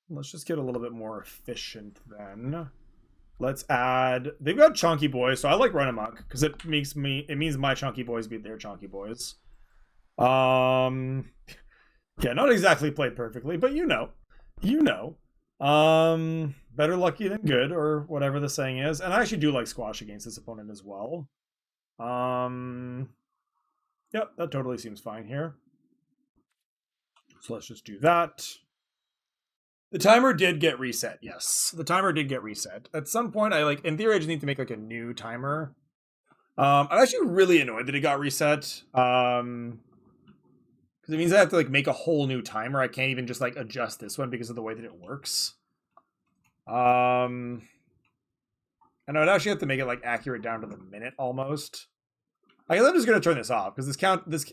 A: a little bit more efficient then. Let's add. They've got chunky boys, so I like run amok because it means my chunky boys beat their chunky boys. Yeah, not exactly played perfectly, but you know. Better lucky than good, or whatever the saying is. And I actually do like squash against this opponent as well. Yep, that totally seems fine here. So let's just do that. The timer did get reset, yes. The timer did get reset. At some point, in theory, I just need to make like a new timer. I'm actually really annoyed that it got reset. Because it means I have to like make a whole new timer. I can't even just like adjust this one because of the way that it works. And I would actually have to make it like accurate down to the minute almost. I guess I'm just gonna turn this off because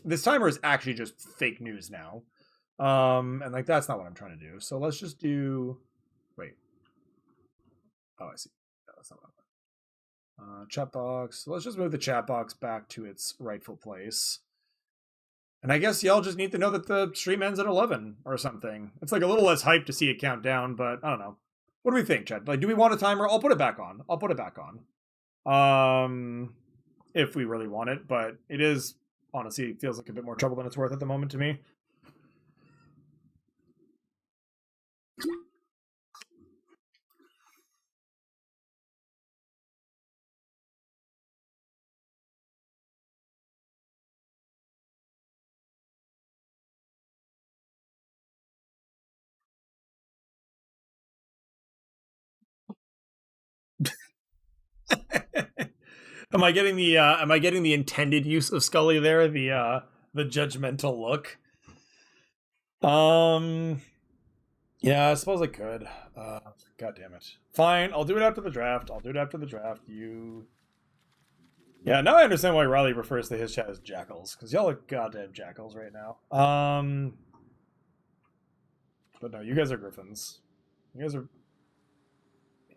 A: this timer is actually just fake news now. And like that's not what I'm trying to do. So let's just do. Wait. Oh, I see. No, that's not what I want. Chat box. So let's just move the chat box back to its rightful place. And I guess y'all just need to know that the stream ends at 11 or something. It's like a little less hype to see it count down, but I don't know. What do we think, Chad? Like, do we want a timer? I'll put it back on. If we really want it, but it is honestly feels like a bit more trouble than it's worth at the moment to me. Am I getting the intended use of Scully there? The judgmental look. Yeah, I suppose I could. God damn it. Fine, I'll do it after the draft. Yeah, now I understand why Riley refers to his chat as jackals, because y'all are goddamn jackals right now. But no, you guys are griffins. You guys are.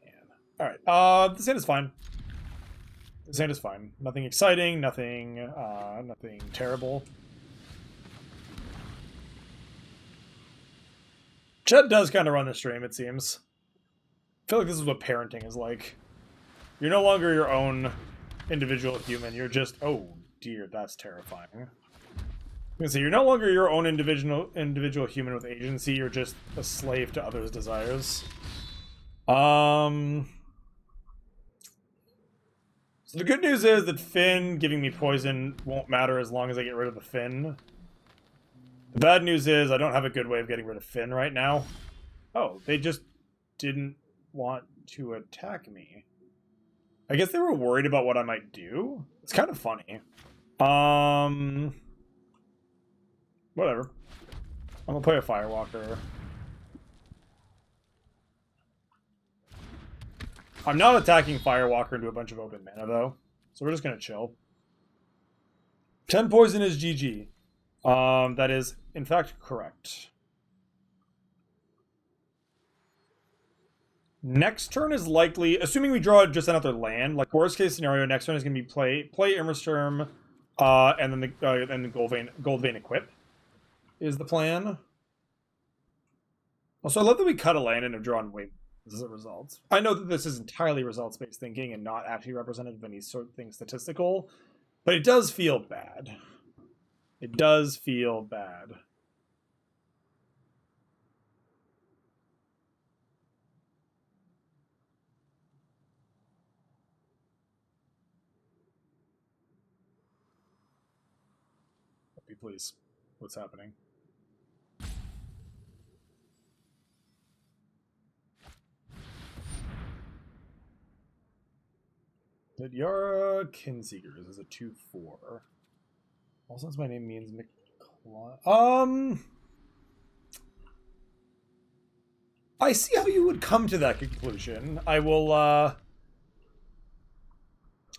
A: Man. Alright, this hand is fine. Nothing exciting, nothing terrible. Chet does kind of run the stream, it seems. I feel like this is what parenting is like. You're no longer your own individual human. You're just, oh dear, that's terrifying. I'm gonna say you're no longer your own individual human with agency. You're just a slave to others' desires. So the good news is that Finn giving me poison won't matter as long as I get rid of the Finn. The bad news is I don't have a good way of getting rid of Finn right now. Oh, they just didn't want to attack me. I guess they were worried about what I might do. It's kind of funny. Whatever. I'm gonna play a Firewalker. I'm not attacking Firewalker into a bunch of open mana, though. So we're just gonna chill. 10 poison is GG. That is, in fact, correct. Next turn is likely, assuming we draw just another land, like worst case scenario, next turn is going to be play Immersturm, and then the Gold Vein equip is the plan. Also, I love that we cut a land and have drawn way as a result. I know that this is entirely results-based thinking and not actually representative of any sort of thing statistical, but it does feel bad. It does feel bad. Please, what's happening? That Yara Kinseekers is a 2/4. Well, since my name means I see how you would come to that conclusion. I will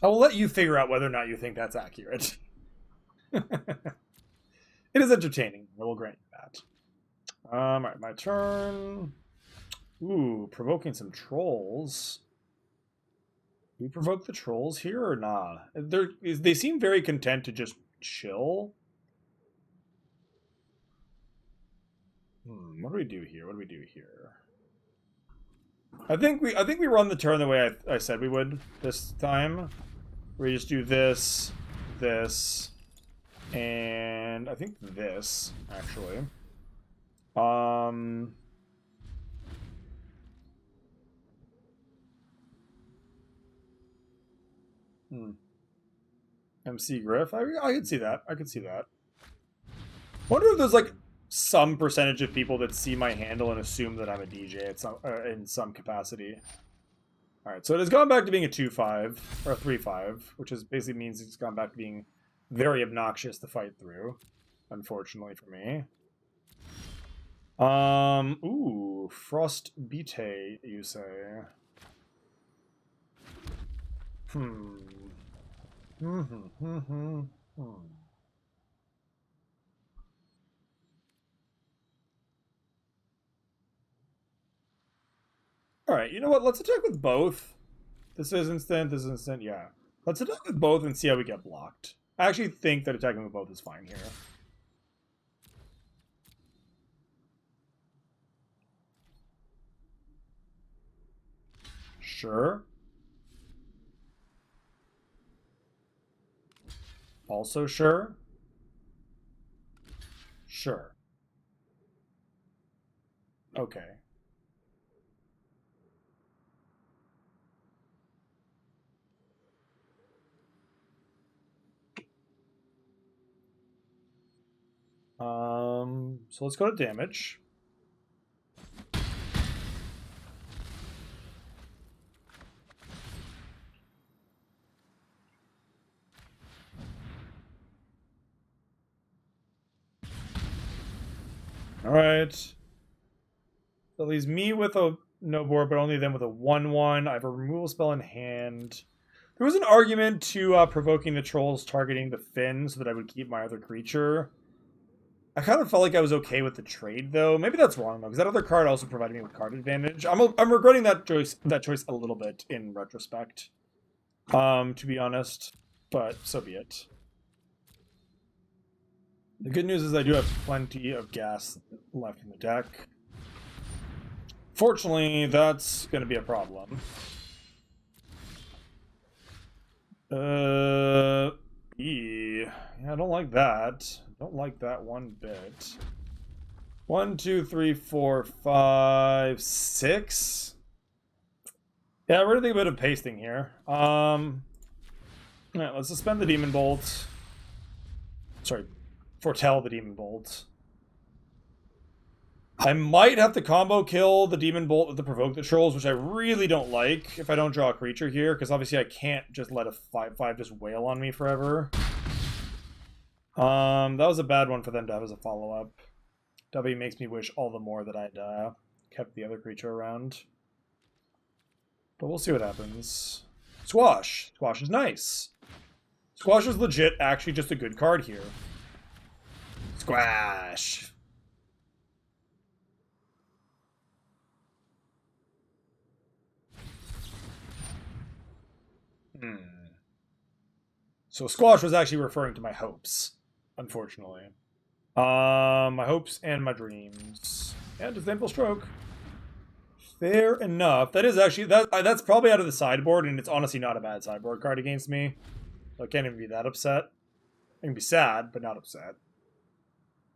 A: let you figure out whether or not you think that's accurate. It is entertaining. I will grant you that. Alright, my turn. Ooh, provoking some trolls. Do we provoke the trolls here or not? They seem very content to just chill. What do we do here? What do we do here? I think we run the turn the way I said we would this time. We just do this, this, and I think this, actually. MC Griff? I could see that. I could see that. Wonder if there's like some percentage of people that see my handle and assume that I'm a DJ at some, in some capacity. Alright, so it has gone back to being a 2-5, or a 3-5, which is basically means it's gone back to being very obnoxious to fight through, unfortunately for me. Ooh, Frost Bite, you say. Alright, you know what? Let's attack with both. This is instant, yeah. Let's attack with both and see how we get blocked. I actually think that attacking with both is fine here. Sure. Also sure. Sure. Okay. So let's go to damage. Alright. That leaves me with a no board, but only then with a 1-1. I have a removal spell in hand. There was an argument to provoking the trolls targeting the fin so that I would keep my other creature. I kind of felt like I was okay with the trade, though. Maybe that's wrong, though, because that other card also provided me with card advantage. I'm regretting that choice a little bit in retrospect, to be honest. But so be it. The good news is I do have plenty of gas left in the deck. Fortunately, that's going to be a problem. Yeah, I don't like that. Don't like that one bit. 1, 2, 3, 4, 5, 6. Yeah, we're gonna think about a pasting here. Alright, let's suspend the Demon Bolt. Sorry, foretell the Demon Bolt. I might have to combo kill the Demon Bolt with the Provoke the Trolls, which I really don't like if I don't draw a creature here, because obviously I can't just let a 5/5 just wail on me forever. That was a bad one for them to have as a follow-up. W makes me wish all the more that I'd kept the other creature around. But we'll see what happens. Squash. Squash is nice. Squash is legit actually just a good card here. Squash. So Squash was actually referring to my hopes, unfortunately. My hopes and my dreams. And Disdainful Stroke. Fair enough. That is actually, that's probably out of the sideboard, and it's honestly not a bad sideboard card against me. So I can't even be that upset. I can be sad, but not upset.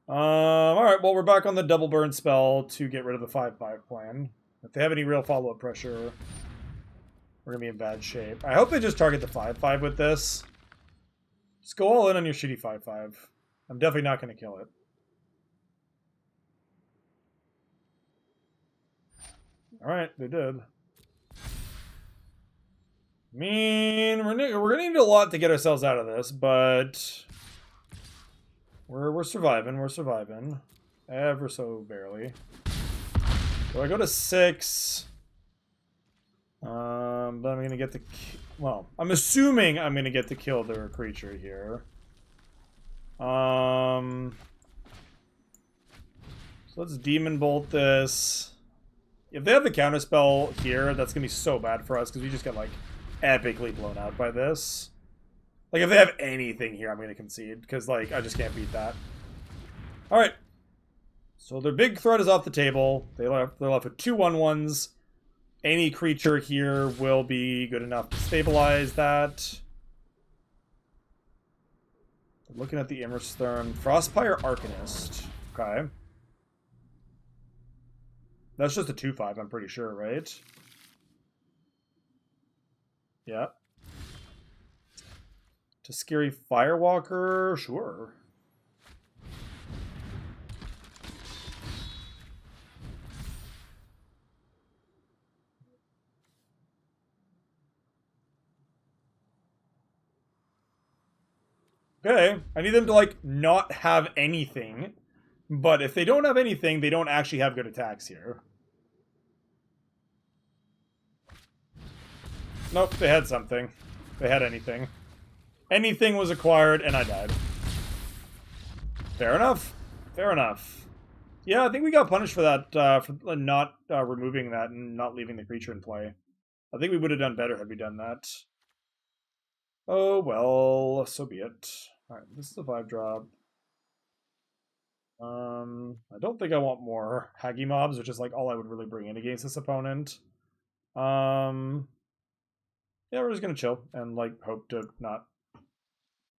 A: Alright, well, we're back on the double burn spell to get rid of the 5/5 plan. If they have any real follow-up pressure, we're gonna be in bad shape. I hope they just target the 5/5 with this. Just go all in on your shitty 5/5. I'm definitely not going to kill it. Alright, they did. I mean, we're going to need a lot to get ourselves out of this, but we're surviving. We're surviving. Ever so barely. So I go to 6. But I'm going to get the... Well, I'm assuming I'm going to get to kill their creature here. So let's Demon Bolt this. If they have the counterspell here, that's going to be so bad for us, because we just get, like, epically blown out by this. Like, if they have anything here, I'm going to concede, because, like, I just can't beat that. Alright. So their big threat is off the table. They're left with 2 1/1s. Any creature here will be good enough to stabilize that. Looking at the Immerstern. Frostpire Arcanist. Okay. That's just a 2/5, I'm pretty sure, right? Yeah. To Scary Firewalker, sure. Okay, I need them to, like, not have anything. But if they don't have anything, they don't actually have good attacks here. Nope, they had something. They had anything. Anything was acquired, and I died. Fair enough. Fair enough. Yeah, I think we got punished for that, for not removing that and not leaving the creature in play. I think we would have done better had we done that. Oh, well, so be it. Alright, this is a 5-drop. I don't think I want more Haggy mobs, which is like all I would really bring in against this opponent. Yeah, we're just gonna chill and like hope to not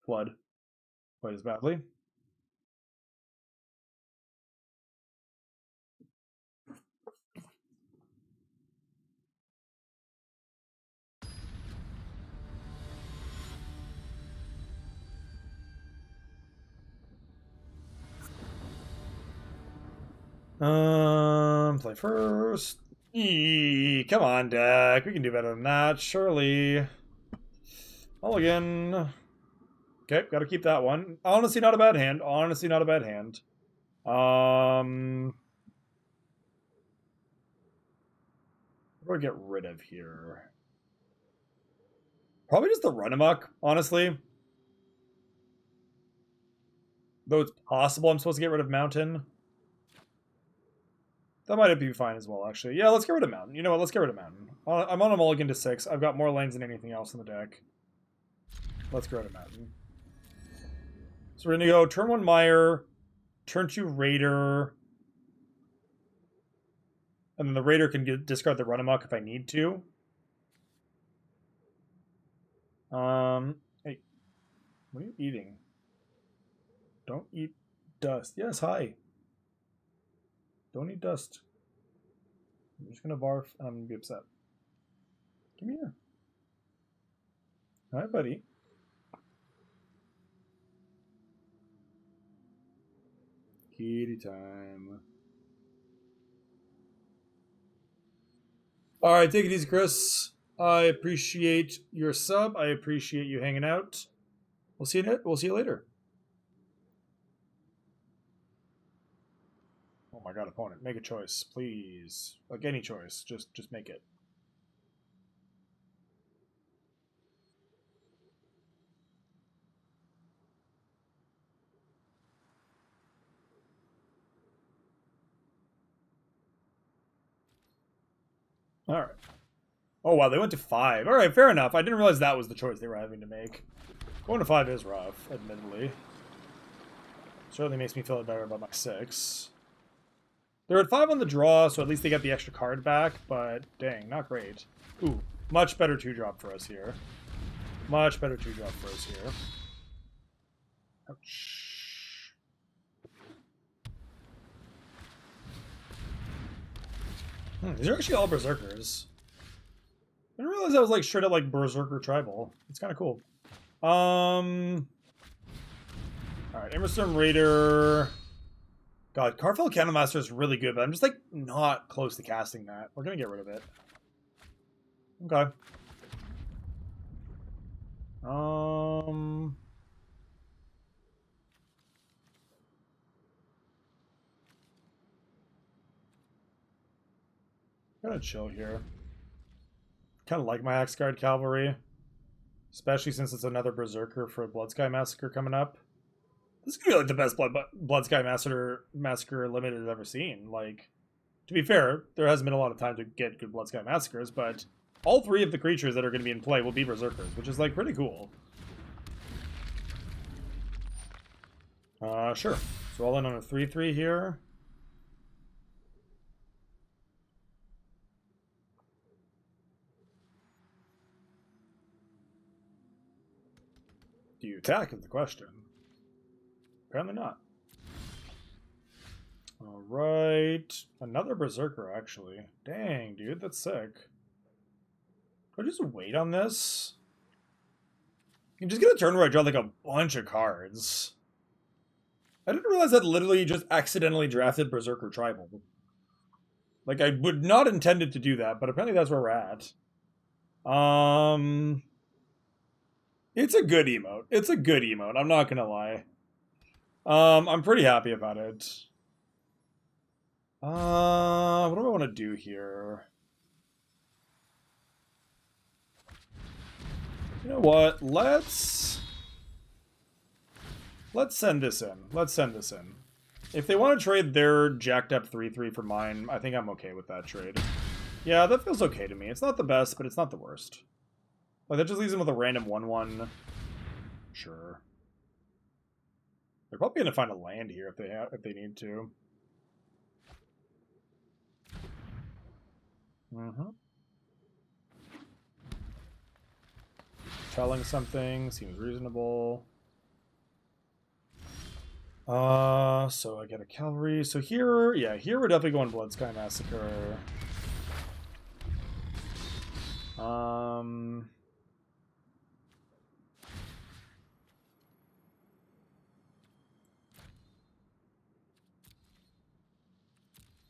A: flood quite as badly. Play first. Come on, deck. We can do better than that, surely. Mulligan. Okay, gotta keep that one. Honestly, not a bad hand. Honestly, not a bad hand. What do I get rid of here? Probably just the Runamuck, honestly. Though it's possible I'm supposed to get rid of Mountain. That might be fine as well, actually. Yeah, let's get rid of Mountain. You know what? Let's get rid of Mountain. I'm on a mulligan to 6. I've got more lanes than anything else in the deck. Let's get rid of Mountain. So we're going to go turn 1 Mire, turn 2 Raider. And then the Raider can discard the Runamuck if I need to. Hey. What are you eating? Don't eat dust. Yes, hi. Don't eat dust. I'm just gonna barf and I'm gonna be upset. Come here. Hi, buddy. Kitty time. Alright, take it easy, Chris. I appreciate your sub. I appreciate you hanging out. We'll see you later. Oh my god, opponent. Make a choice, please. Like any choice. Just make it. Alright. Oh wow, they went to 5. Alright, fair enough. I didn't realize that was the choice they were having to make. Going to 5 is rough, admittedly. Certainly makes me feel better about my 6. They're at 5 on the draw, so at least they get the extra card back, but dang, not great. Ooh, much better 2-drop for us here. Much better 2-drop for us here. Ouch. These are actually all Berserkers. I didn't realize I was like straight up like Berserker Tribal. It's kind of cool. Alright, Immerstern Raider. God, Carfell Candlemaster is really good, but I'm just like not close to casting that. We're gonna get rid of it. Okay. Gonna chill here. Kind of like my Axguard Cavalry, especially since it's another Berserker for Bloodsky Massacre coming up. This is gonna be like the best Bloodsky Massacre Limited I've ever seen. Like, to be fair, there hasn't been a lot of time to get good Bloodsky Massacres, but all 3 of the creatures that are going to be in play will be Berserkers, which is like pretty cool. Sure. So all in on a 3/3 here. Do you attack is the question. Apparently not. Alright. Another Berserker, actually. Dang, dude, that's sick. Do I just wait on this? You can just get a turn where I draw like a bunch of cards. I didn't realize that literally just accidentally drafted Berserker Tribal. Like, I would not intended to do that, but apparently that's where we're at. It's a good emote. It's a good emote, I'm not gonna lie. I'm pretty happy about it. What do I want to do here? You know what? Let's send this in. Let's send this in. If they want to trade their jacked up 3/3 for mine, I think I'm okay with that trade. Yeah, that feels okay to me. It's not the best, but it's not the worst. Like, that just leaves them with a random 1/1. Sure. They're probably going to find a land here if they need to. Telling something seems reasonable. So I get a cavalry. So here, yeah, here we're definitely going Blood Sky Massacre. I'm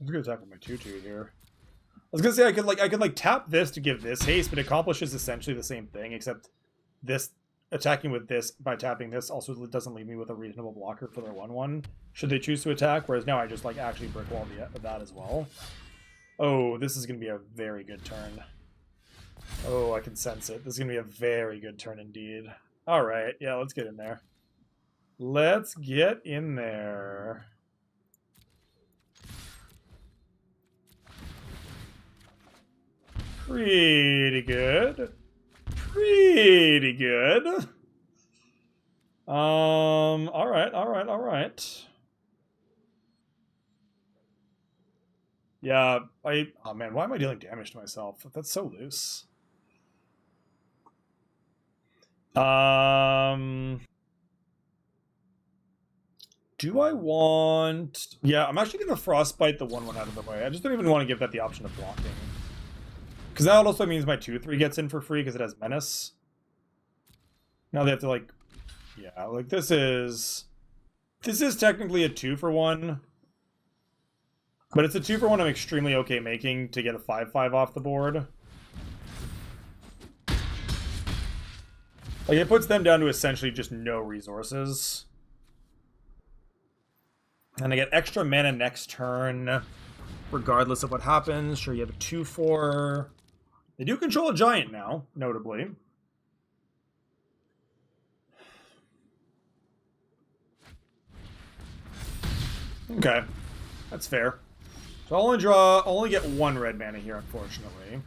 A: gonna attack with my 2/2 here. I was gonna say I could tap this to give this haste, but it accomplishes essentially the same thing, except this attacking with this by tapping this also doesn't leave me with a reasonable blocker for their 1/1. Should they choose to attack? Whereas now I just like actually brick wall that as well. Oh, this is gonna be a very good turn. Oh, I can sense it. This is gonna be a very good turn indeed. All right, yeah, let's get in there. Let's get in there. Pretty good. Pretty good. All right. Yeah, oh man, why am I dealing damage to myself? That's so loose. Do I want... Yeah, I'm actually going to Frostbite the 1/1 out of the way. I just don't even want to give that the option of blocking. Because that also means my 2/3 gets in for free because it has Menace. Now they have to, like... Yeah, like, this is technically a 2-for-1. But it's a 2-for-1 I'm extremely okay making to get a 5/5 off the board. Like, it puts them down to essentially just no resources. And I get extra mana next turn, regardless of what happens. Sure, you have a 2/4. They do control a giant now, notably. Okay, that's fair. So I'll only get 1 red mana here, unfortunately.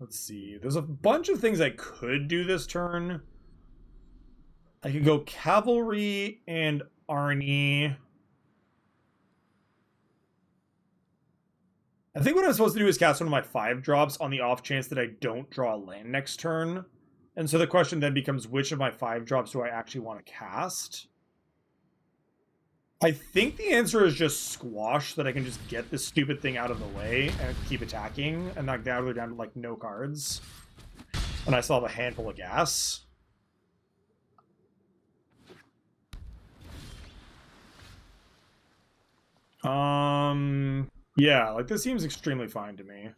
A: Let's see. There's a bunch of things I could do this turn. I could go Cavalry and Arnie. I think what I'm supposed to do is cast one of my 5-drops on the off chance that I don't draw a land next turn. And so the question then becomes, which of my 5-drops do I actually want to cast? I think the answer is just Squash, so that I can just get this stupid thing out of the way and keep attacking, and knock down to like no cards. And I still have a handful of gas. Yeah, like this seems extremely fine to me.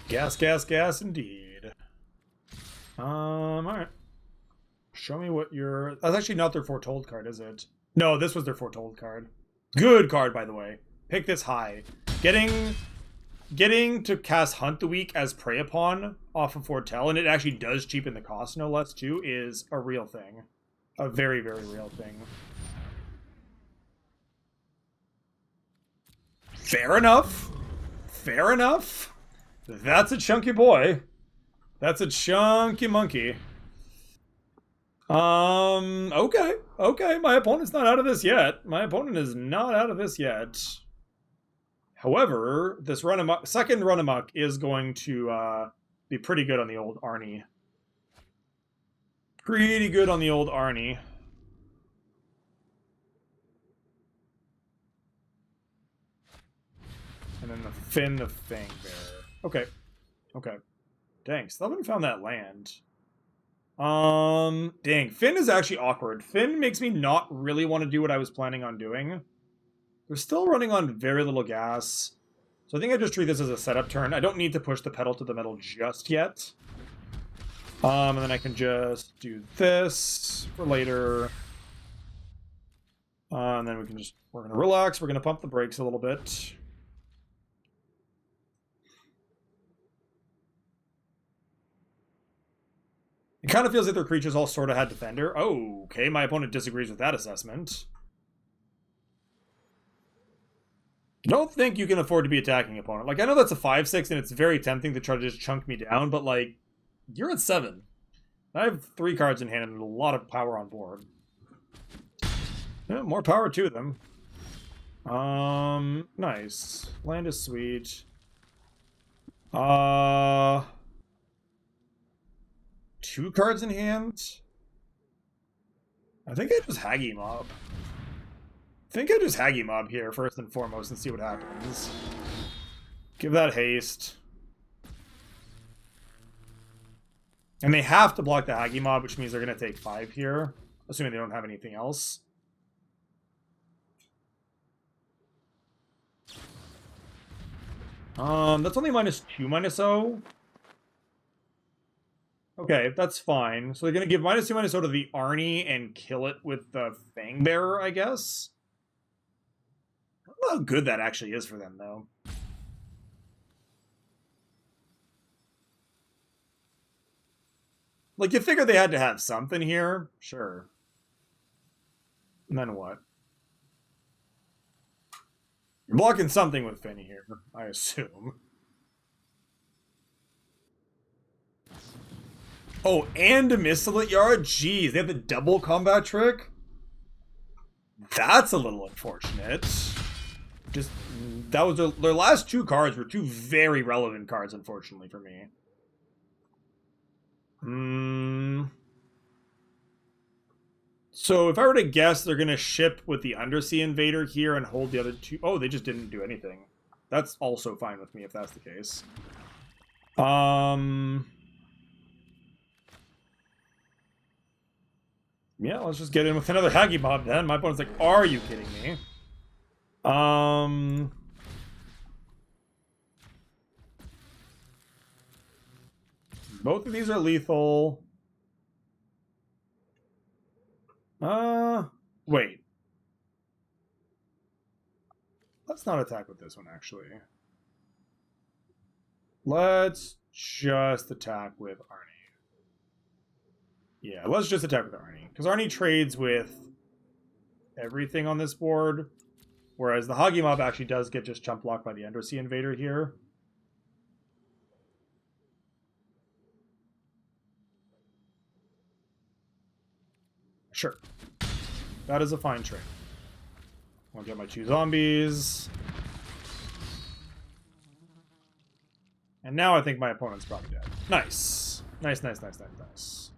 A: Gas, indeed. Alright. Show me what your... That's actually not their Foretold card, is it? No, this was their Foretold card. Good card, by the way. Pick this high. Getting to cast Hunt the Weak as Prey Upon off of Foretell, and it actually does cheapen the cost, no less, too, is a real thing. A very, very real thing. Fair enough. Fair enough. That's a chunky boy. That's a chunky monkey. Okay. Okay, my opponent's not out of this yet. My opponent is not out of this yet. However, this second run amok is going to be pretty good on the old Arnie. Pretty good on the old Arnie. And then the Finn, the Fangbearer. Okay. Okay. Dang, still haven't found that land. Dang, Finn is actually awkward. Finn makes me not really want to do what I was planning on doing. We're still running on very little gas. So I think I just treat this as a setup turn. I don't need to push the pedal to the metal just yet. And then I can just do this for later. And then we're going to relax. We're going to pump the brakes a little bit. It kind of feels like their creatures all sort of had Defender. Oh, okay. My opponent disagrees with that assessment. I don't think you can afford to be attacking opponent. Like, I know that's a 5/6, and it's very tempting to try to just chunk me down, but, like, you're at 7. I have 3 cards in hand and a lot of power on board. Yeah, more power to them. Nice. Land is sweet. 2 cards in hand? I think I just Haggy Mob. Here first and foremost and see what happens. Give that haste. And they have to block the Haggy Mob, which means they're going to take 5 here, assuming they don't have anything else. That's only -2/-0. Okay, that's fine. So they're going to give -2/-0 to the Arnie and kill it with the Fangbearer, I guess. I don't know how good that actually is for them, though. Like, you figure they had to have something here? Sure. And then what? You're blocking something with Finny here, I assume. Oh, and a Missilate Yard? Jeez, they have the double combat trick? That's a little unfortunate. Just, that was their last 2 cards were 2 very relevant cards, unfortunately, for me. So if I were to guess, they're going to ship with the Undersea Invader here and hold the other 2. Oh, they just didn't do anything. That's also fine with me if that's the case. Yeah, let's just get in with another Haggy Mob then. My opponent's like, are you kidding me? Both of these are lethal. Wait. Let's not attack with this one, actually. Let's just attack with Arnie. Yeah, let's just attack with Arnie. Because Arnie trades with everything on this board. Whereas the Haggy Mob actually does get just chump blocked by the Undersea Invader here. Sure. That is a fine trade. I'll get my 2 zombies. And now I think my opponent's probably dead. Nice. Nice, nice, nice, nice, nice.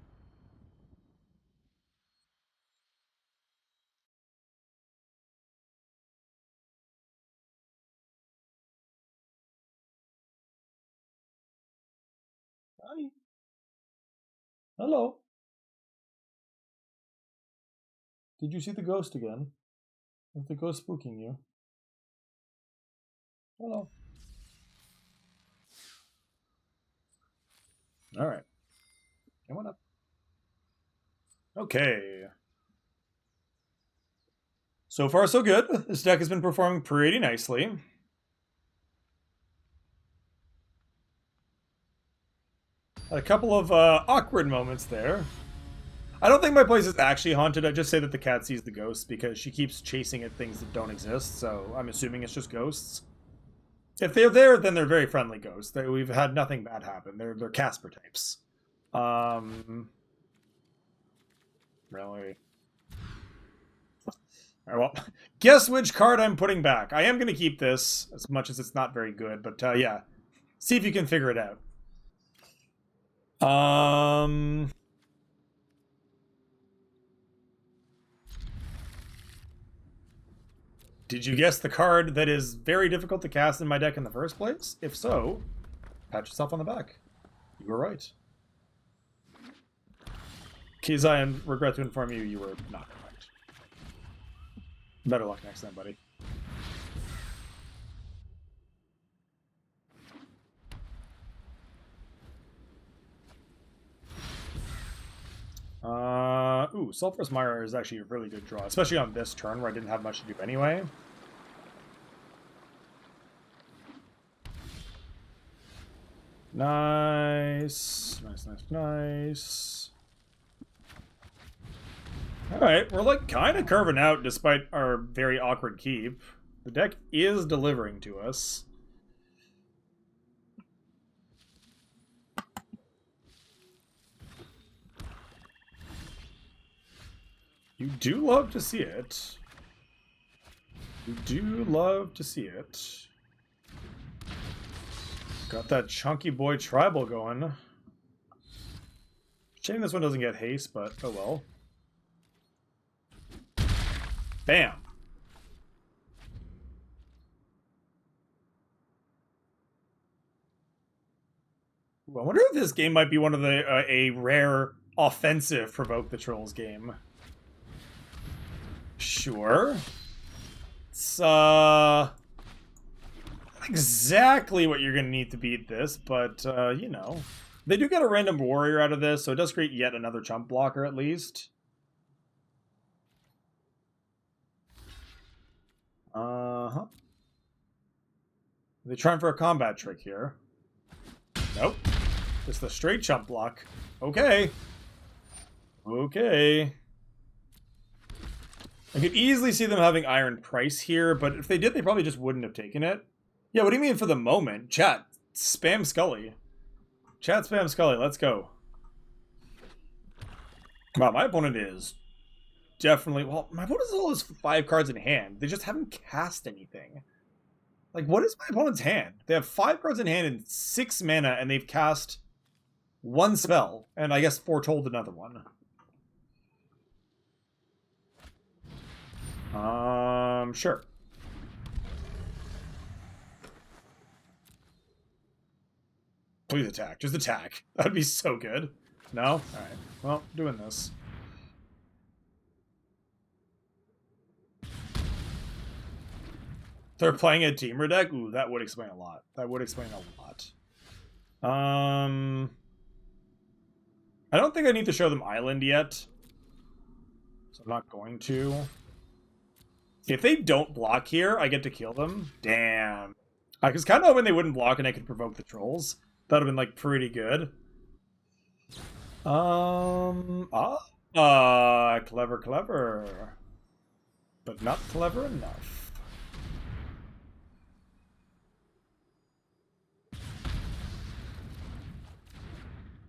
A: Hi. Hello. Did you see the ghost again? Is the ghost spooking you? Hello. Alright. Come on up. Okay. So far, so good. This deck has been performing pretty nicely. A couple of awkward moments there. I don't think my place is actually haunted. I just say that the cat sees the ghosts because she keeps chasing at things that don't exist, so I'm assuming it's just ghosts. If they're there, then they're very friendly ghosts. We've had nothing bad happen. They're Casper types. Really? All right, well, guess which card I'm putting back. I am going to keep this, as much as it's not very good, but yeah. See if you can figure it out. Did you guess the card that is very difficult to cast in my deck in the first place? If so, pat yourself on the back. You were right. Kizai, I regret to inform you, you were not correct. Better luck next time, buddy. Ooh, Sulphurous Mire is actually a really good draw, especially on this turn where I didn't have much to do anyway. Nice. Nice. Alright, we're like kind of curving out despite our very awkward keep. The deck is delivering to us. You do love to see it. You do love to see it. Got that chunky boy tribal going. Shame this one doesn't get haste, but oh well. Bam. Ooh, I wonder if this game might be one of the a rare offensive Provoke the Trolls game. Sure. It's not exactly what you're gonna need to beat this, but you know. They do get a random warrior out of this, so it does create yet another chump blocker at least. Uh-huh. They're trying for a combat trick here. Nope. Just the straight chump block. Okay. Okay. I could easily see them having Iron Price here, but if they did, they probably just wouldn't have taken it. Yeah, what do you mean for the moment? Chat, spam Scully. Chat, spam Scully, let's go. Wow, my opponent is definitely... Well, my opponent has all his 5 cards in hand. They just haven't cast anything. Like, what is my opponent's hand? They have 5 cards in hand and 6 mana, and they've cast 1 spell, and I guess foretold another one. Sure. Please attack. Just attack. That'd be so good. No? Alright. Well, doing this. They're playing a Teamer deck? Ooh, that would explain a lot. That would explain a lot. I don't think I need to show them Island yet. So I'm not going to. If they don't block here, I get to kill them. Damn. I was kind of hoping they wouldn't block and I could provoke the trolls. That would have been, like, pretty good. Clever. But not clever enough.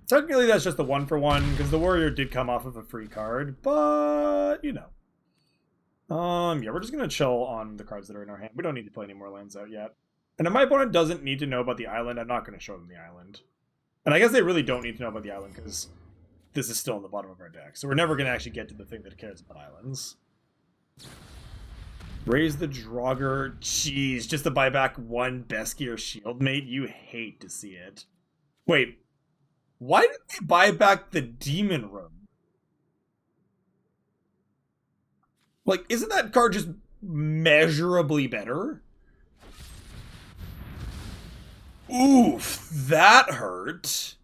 A: Technically, that's just the 1-for-1, because the warrior did come off of a free card, but, you know. Yeah, we're just gonna chill on the cards that are in our hand. We don't need to play any more lands out yet. And if my opponent doesn't need to know about the island, I'm not gonna show them the island. And I guess they really don't need to know about the island, because this is still in the bottom of our deck. So we're never gonna actually get to the thing that cares about islands. Raise the Draugr. Jeez, just to buy back 1 Besky or Shieldmate? You hate to see it. Wait, why did they buy back the Demon Room? Like, isn't that card just measurably better? Oof, that hurt.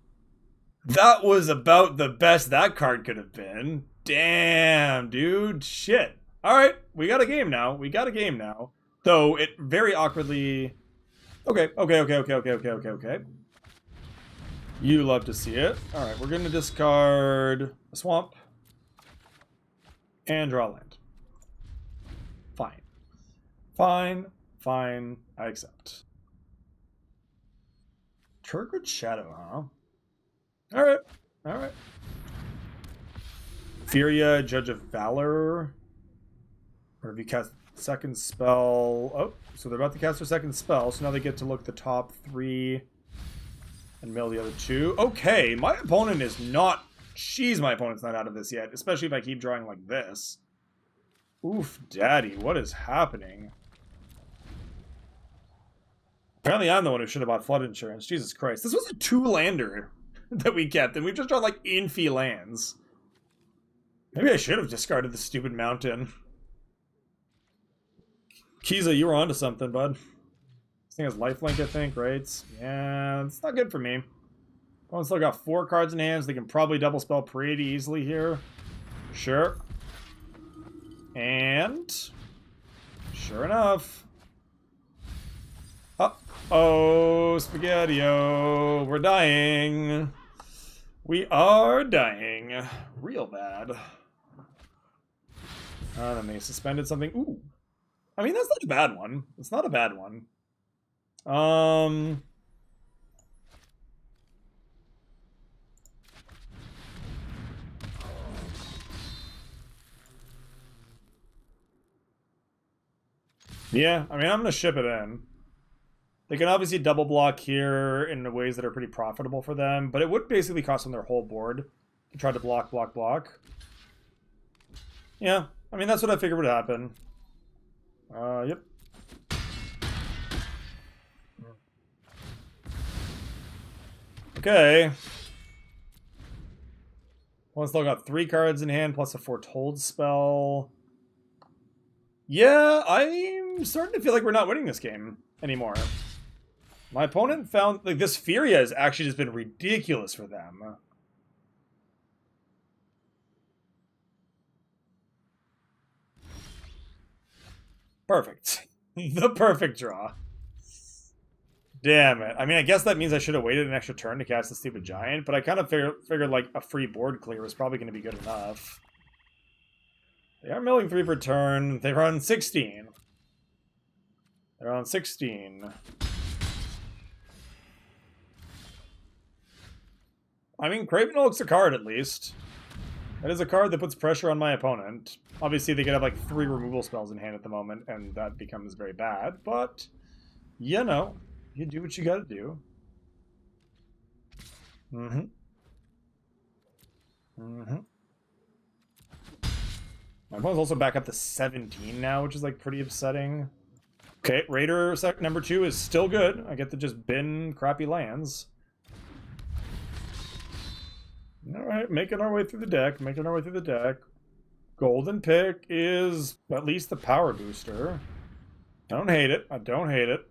A: That was about the best that card could have been. Damn, dude. Shit. Alright, we got a game now. Though, it very awkwardly... Okay. You love to see it. Alright, we're gonna discard a swamp. And draw land. Fine. I accept. Kirkwood Shadow, huh? Alright. Alright. Furia, Judge of Valor. Or if you cast second spell. Oh, so they're about to cast their second spell, so now they get to look the top 3 and mill the other 2. Okay, my opponent is not... Jeez, my opponent's not out of this yet, especially if I keep drawing like this. Oof, daddy, what is happening? Apparently I'm the one who should have bought flood insurance. Jesus Christ. This was a 2-lander that we kept, and we've just drawn like infi lands. Maybe I should have discarded the stupid mountain. Kiza, you were onto something, bud. This thing has lifelink, I think, right? Yeah, it's not good for me. Oh, still got 4 cards in hands. They can probably double spell pretty easily here. Sure. And... sure enough. Uh-oh, Spaghetti-O. We're dying. We are dying. Real bad. Then they suspended something. Ooh. I mean, that's not a bad one. It's not a bad one. Yeah, I mean, I'm going to ship it in. They can obviously double block here in the ways that are pretty profitable for them, but it would basically cost them their whole board to try to block, block, block. Yeah, I mean, that's what I figured would happen. Yep. Okay. Well, still got 3 cards in hand plus a Foretold spell. Yeah, I'm starting to feel like we're not winning this game anymore. My opponent found, like, this Furia has actually just been ridiculous for them. Perfect. The perfect draw. Damn it. I mean, I guess that means I should have waited an extra turn to cast the stupid giant, but I kind of figured like, a free board clear was probably going to be good enough. They are milling 3 per turn. They run 16. They're on 16. I mean, Craven Hulks a card, at least. That is a card that puts pressure on my opponent. Obviously, they could have, like, 3 removal spells in hand at the moment, and that becomes very bad. But, you know, you do what you gotta do. Mm-hmm. Mm-hmm. My opponent's also back up to 17 now, which is, like, pretty upsetting. Okay, Raider number 2 is still good. I get to just bin crappy lands. Alright, making our way through the deck, Golden pick is at least the power booster. Don't hate it. I don't hate it.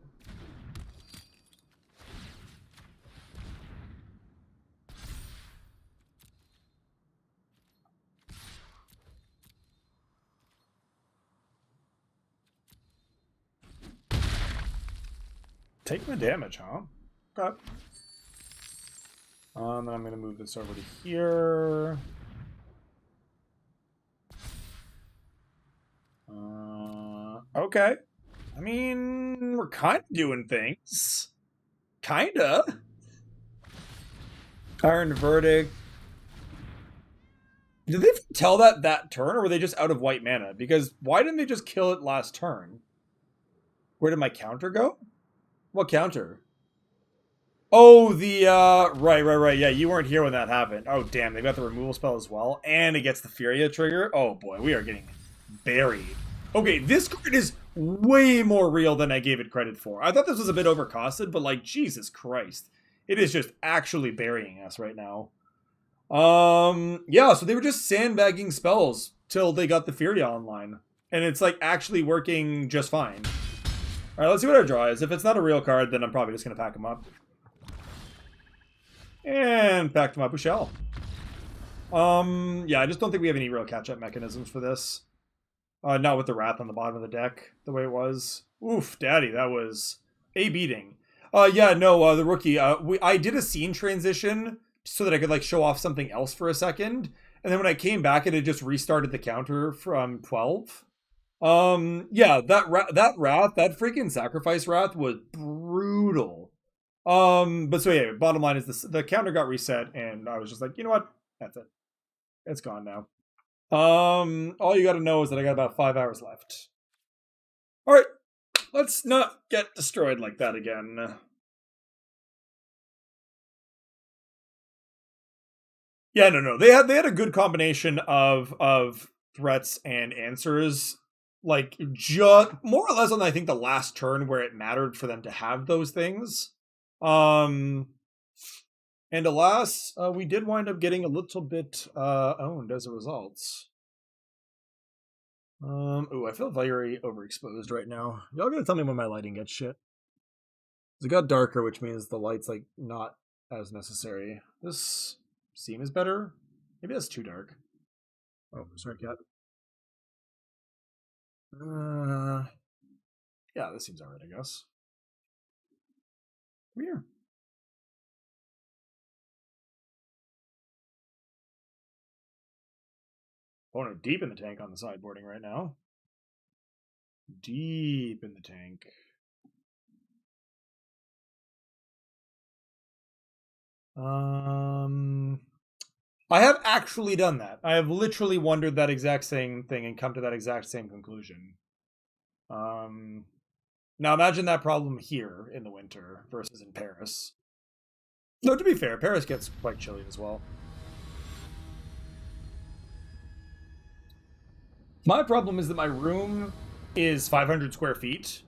A: Taking the damage, huh? Okay. Then I'm going to move this over to here. Okay. I mean, we're kind of doing things. Kinda. Iron Verdict. Did they tell that turn, or were they just out of white mana? Because why didn't they just kill it last turn? Where did my counter go? What counter? Oh, the, right. Yeah, you weren't here when that happened. Oh, damn, they got the removal spell as well. And it gets the Furia trigger. Oh, boy, we are getting buried. Okay, this card is way more real than I gave it credit for. I thought this was a bit overcosted, but, like, Jesus Christ. It is just actually burying us right now. Yeah, so they were just sandbagging spells till they got the Furia online. And it's, like, actually working just fine. Alright, let's see what our draw is. If it's not a real card, then I'm probably just going to pack them up. And back to my we shall. Yeah, I just don't think we have any real catch-up mechanisms for this. Not with the Wrath on the bottom of the deck, the way it was. Oof, daddy, that was a beating. Yeah, no, the rookie. I did a scene transition so that I could, like, show off something else for a second. And then when I came back, it had just restarted the counter from 12. Yeah, that Wrath, that freaking Sacrifice Wrath was brutal. But so yeah, bottom line is this: the counter got reset, and I was just like, you know what? That's it. It's gone now. All you got to know is that I got about 5 hours left. All right, let's not get destroyed like that again. Yeah, no. They had a good combination of threats and answers. Like just more or less on I think the last turn where it mattered for them to have those things. Um and alas, we did wind up getting a little bit owned as a result. I feel very overexposed right now. Y'all gotta tell me when my lighting gets shit. It got darker, which means the light's like not as necessary. This seam is better. Maybe that's too dark. Oh, sorry, cat. Yeah, this seems alright, I guess. Come here. Oh no, deep in the tank on the sideboarding right now. Deep in the tank. I have actually done that. I have literally wondered that exact same thing and come to that exact same conclusion. Now imagine that problem here in the winter versus in Paris. No, to be fair, Paris gets quite chilly as well. My problem is that my room is 500 square feet,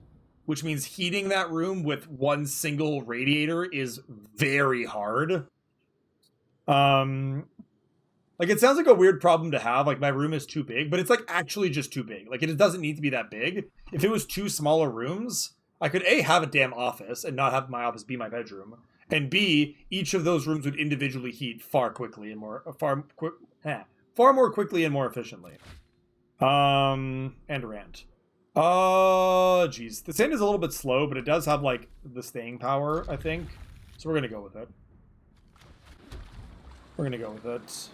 A: which means heating that room with one single radiator is very hard. Like it sounds like a weird problem to have. Like my room is too big, but it's like actually just too big. Like it doesn't need to be that big. If it was two smaller rooms, I could A, have a damn office and not have my office be my bedroom, and B, each of those rooms would individually heat far more quickly and more efficiently. And rant. Geez, the sand is a little bit slow, but it does have like the staying power, I think. So we're gonna go with it. We're gonna go with it.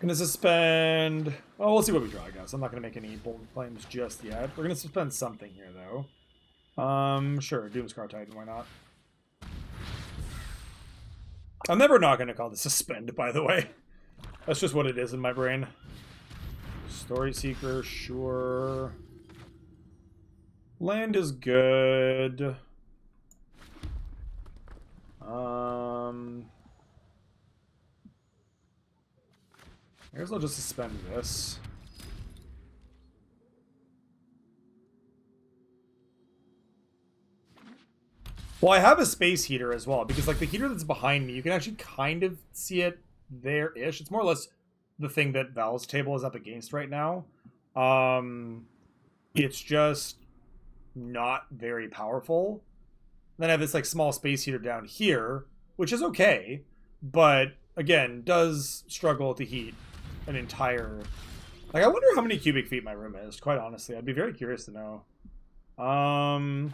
A: Gonna suspend. Oh, we'll see what we draw, I guess. I'm not gonna make any bold claims just yet. We're gonna suspend something here, though. Sure, Doomscar Titan, why not? I'm never not gonna call this suspend, by the way. That's just what it is in my brain. Story Seeker, sure. Land is good. I guess I'll just suspend this. Well, I have a space heater as well, because like the heater that's behind me, you can actually kind of see it there-ish. It's more or less the thing that Val's table is up against right now. It's just not very powerful. Then I have this like small space heater down here, which is okay, but again, does struggle to heat an entire... Like, I wonder how many cubic feet my room is, quite honestly. I'd be very curious to know. Alright,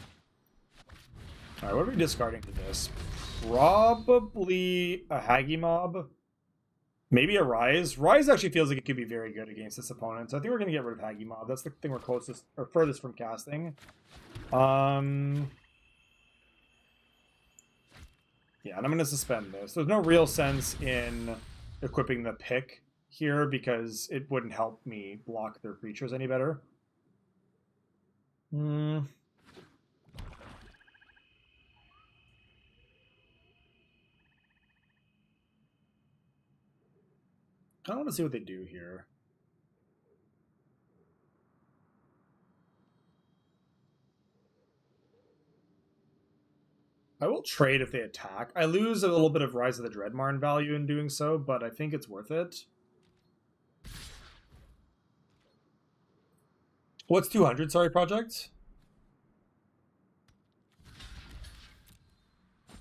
A: what are we discarding to this? Probably a Haggy Mob. Maybe a Rise. Rise actually feels like it could be very good against this opponent, so I think we're going to get rid of Haggy Mob. That's the thing we're closest, or furthest from casting. Yeah, and I'm going to suspend this. There's no real sense in equipping the pick here because it wouldn't help me block their creatures any better. I want to see what they do here. I will trade if they attack. I lose a little bit of Rise of the Dreadmarn value in doing so, but I think it's worth it. What's 200? Sorry, Project?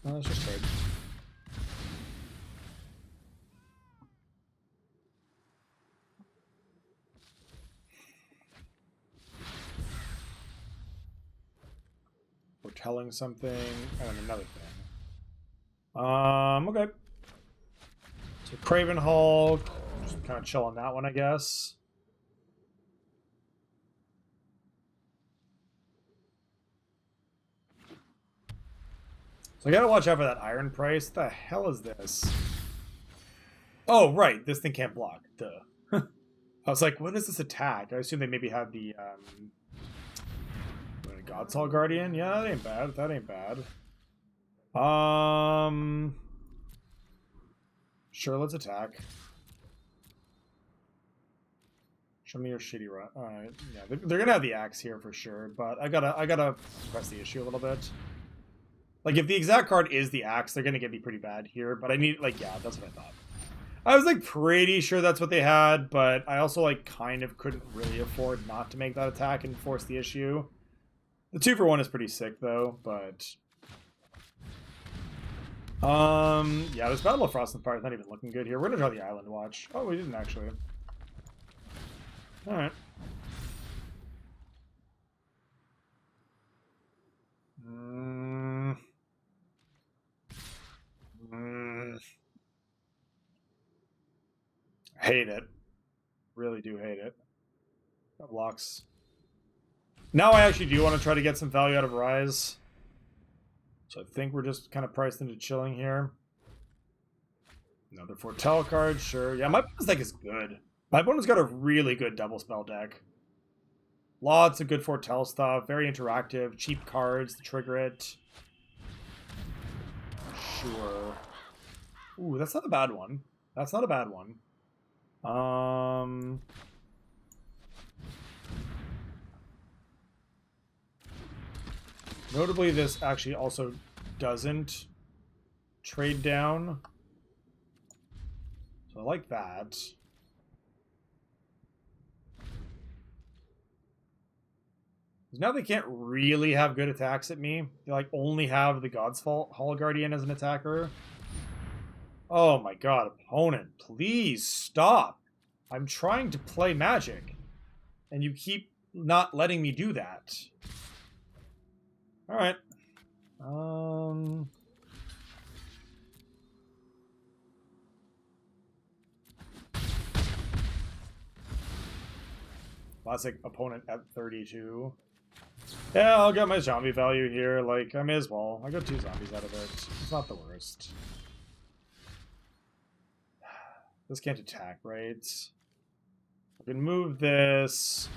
A: Let's just trade. We're telling something, and another thing. Okay. So Craven Hulk, just kind of chill on that one, I guess. So I gotta watch out for that iron price. What the hell is this? Oh, right. This thing can't block. Duh. I was like, what is this attack? I assume they maybe had the God's Guardian. Yeah, that ain't bad. That ain't bad. Sure, let's attack. Show me your shitty run. All right, yeah, they're gonna have the axe here for sure, but I gotta press the issue a little bit. Like, if the exact card is the axe, they're gonna get me pretty bad here. But I need, like, yeah, that's what I thought. I was like pretty sure that's what they had, but I also like kind of couldn't really afford not to make that attack and force the issue. The 2-for-1 is pretty sick though, but yeah, this Battle of Frost and Fire is not even looking good here. We're gonna draw the Island Watch. Oh, we didn't actually. All right. Hate it. Really do hate it. That blocks. Now I actually do want to try to get some value out of Rise. So I think we're just kind of priced into chilling here. Another Foretell card, sure. Yeah, my bonus deck is good. My opponent's got a really good double spell deck. Lots of good Foretell stuff. Very interactive. Cheap cards to trigger it. Sure. Ooh, that's not a bad one. That's not a bad one. Notably, this actually also doesn't trade down. So I like that. Now they can't really have good attacks at me. They like only have the God's Hall Guardian as an attacker. Oh my god, opponent, please stop. I'm trying to play Magic, and you keep not letting me do that. Alright. Classic opponent at 32. Yeah, I'll get my zombie value here. Like, I may as well. I got 2 zombies out of it. It's not the worst. This can't attack, right? I can move this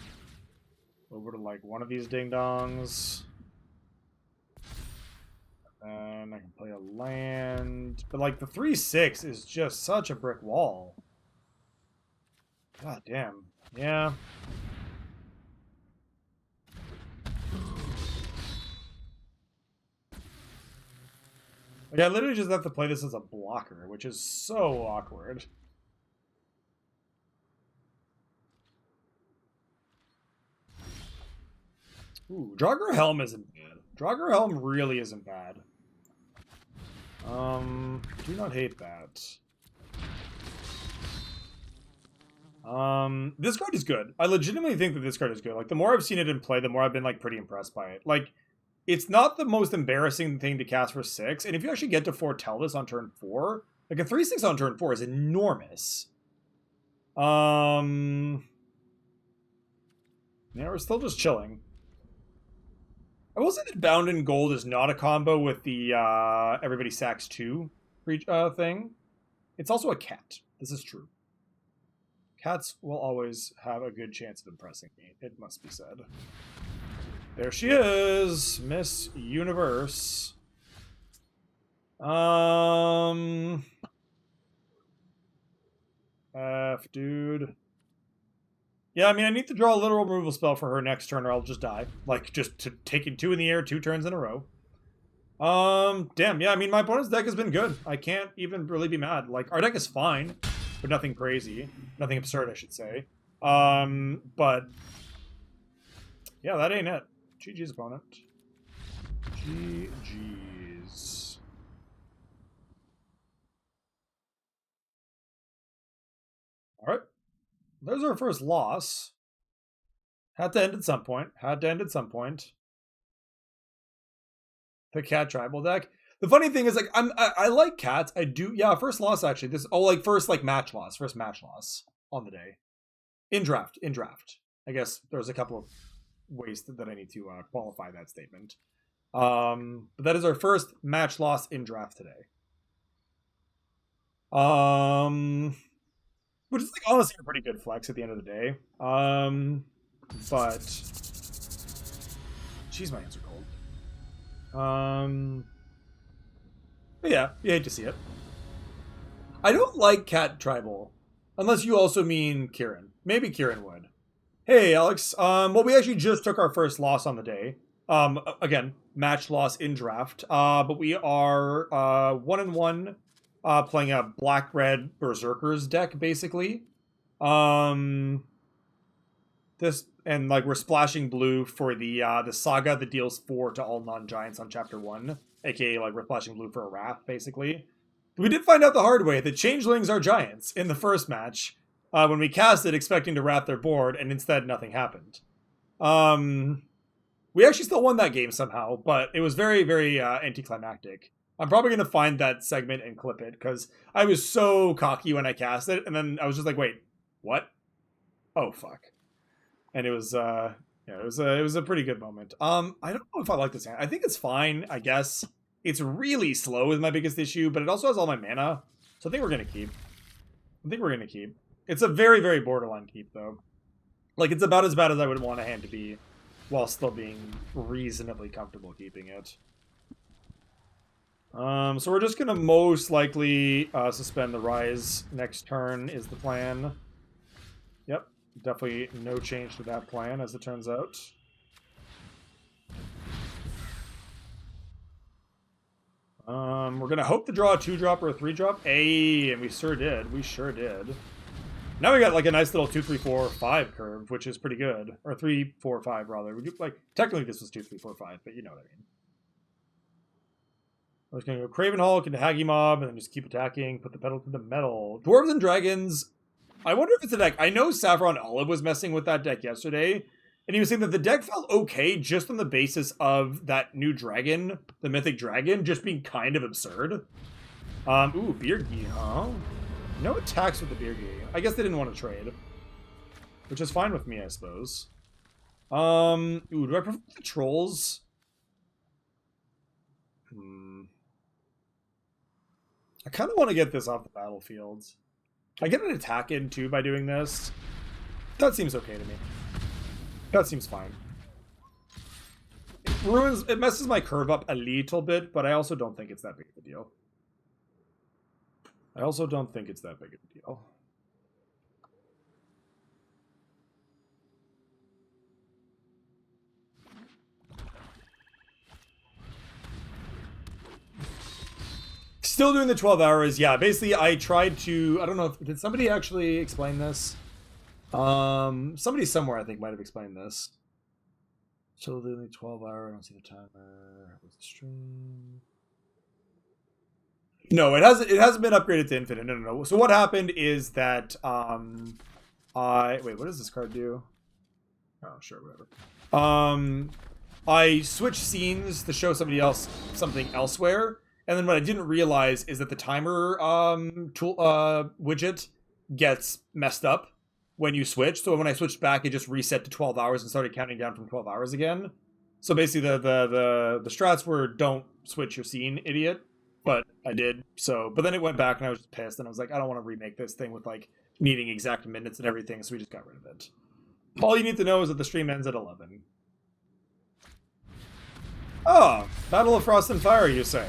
A: over to, like, one of these ding-dongs. And I can play a land. But, like, the 3/6 is just such a brick wall. God damn. Yeah. Like, I literally just have to play this as a blocker, which is so awkward. Ooh, Draugr Helm isn't bad. Draugr Helm really isn't bad. Do not hate that. This card is good. I legitimately think that this card is good. Like, the more I've seen it in play, the more I've been, like, pretty impressed by it. Like, it's not the most embarrassing thing to cast for 6, and if you actually get to foretell this on turn 4, like, a 3/6 on turn 4 is enormous. Yeah, we're still just chilling. I will say that Bound in Gold is not a combo with the Everybody Sacks 2 thing. It's also a cat. This is true. Cats will always have a good chance of impressing me, it must be said. There she is, Miss Universe. F, dude. Yeah, I mean, I need to draw a literal removal spell for her next turn or I'll just die. Like, just to taking 2 in the air 2 turns in a row. Damn, yeah, I mean, my opponent's deck has been good. I can't even really be mad. Like, our deck is fine, but nothing crazy. Nothing absurd, I should say. But yeah, that ain't it. GG's, opponent. GG's. Alright. There's our first loss. Had to end at some point. The cat tribal deck. The funny thing is, like, I like cats. I do. Yeah, first loss actually. First match loss. First match loss on the day. In draft. I guess there's a couple of ways that I need to qualify that statement. But that is our first match loss in draft today. Which is like honestly a pretty good flex at the end of the day. But jeez, my hands are cold. But yeah, you hate to see it. I don't like Cat Tribal, unless you also mean Kieran. Maybe Kieran would. Hey, Alex. Well, we actually just took our first loss on the day. Again, match loss in draft. But we are 1-1, playing a black-red Berserkers deck, basically. This and like we're splashing blue for the saga that deals 4 to all non-giants on chapter 1, aka like we're splashing blue for a wrath, basically. We did find out the hard way that changelings are giants in the first match, when we cast it expecting to wrath their board, and instead nothing happened. We actually still won that game somehow, but it was very, very anticlimactic. I'm probably going to find that segment and clip it, because I was so cocky when I cast it, and then I was just like, wait, what? Oh, fuck. And it was, yeah, it was a pretty good moment. I don't know if I like this hand. I think it's fine, I guess. It's really slow is my biggest issue, but it also has all my mana, so I think we're going to keep. It's a very, very borderline keep, though. Like, it's about as bad as I would want a hand to be, while still being reasonably comfortable keeping it. So we're just going to most likely suspend the Rise next turn is the plan. Yep, definitely no change to that plan, as it turns out. We're going to hope to draw a 2-drop or a 3-drop. Hey, and we sure did. Now we got like a nice little 2, 3, 4, 5 curve, which is pretty good. Or 3, 4, 5 rather. We do, like technically this was 2, 3, 4, 5, but you know what I mean. We're just gonna go Craven Hulk into Haggy Mob and then just keep attacking. Put the pedal to the metal. Dwarves and Dragons. I wonder if it's a deck. I know Saffron Olive was messing with that deck yesterday, and he was saying that the deck felt okay just on the basis of that new dragon, the Mythic Dragon, just being kind of absurd. Ooh, Beergy, huh? No attacks with the Beergy. I guess they didn't want to trade, which is fine with me, I suppose. Ooh, do I prefer the Trolls? I kind of want to get this off the battlefield. I get an attack in, too, by doing this. That seems okay to me. That seems fine. It messes my curve up a little bit, but I also don't think it's that big of a deal. Still doing the 12 hours. Yeah, basically I tried to, I don't know if, did somebody actually explain this? Somebody somewhere I think might have explained this. Still doing the 12 hour, I don't see the timer. What's the stream? No, it hasn't been upgraded to infinite. No. So what happened is that wait, what does this card do? Oh, sure, whatever. I switched scenes to show somebody else something elsewhere. And then what I didn't realize is that the timer tool widget gets messed up when you switch. So when I switched back, it just reset to 12 hours and started counting down from 12 hours again. So basically the strats were don't switch your scene, idiot. But I did. So, but then it went back and I was just pissed and I was like, I don't want to remake this thing with like needing exact minutes and everything. So we just got rid of it. All you need to know is that the stream ends at 11. Oh, Battle of Frost and Fire, you say?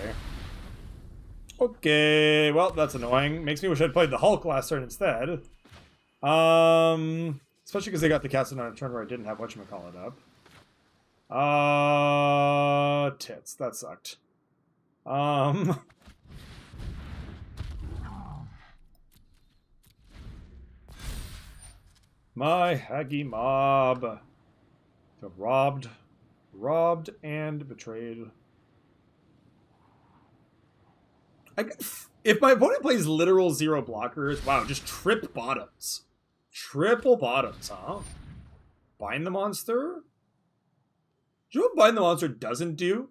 A: Okay, well, that's annoying. Makes me wish I'd played the Hulk last turn instead. Especially because they got the cast on a turn where I didn't have whatchamacallit up. Tits. That sucked. My Haggy Mob. Got robbed and betrayed. If my opponent plays literal 0 blockers, wow, just trip bottoms. Triple bottoms, huh? Bind the monster? Do you know what Bind the Monster doesn't do?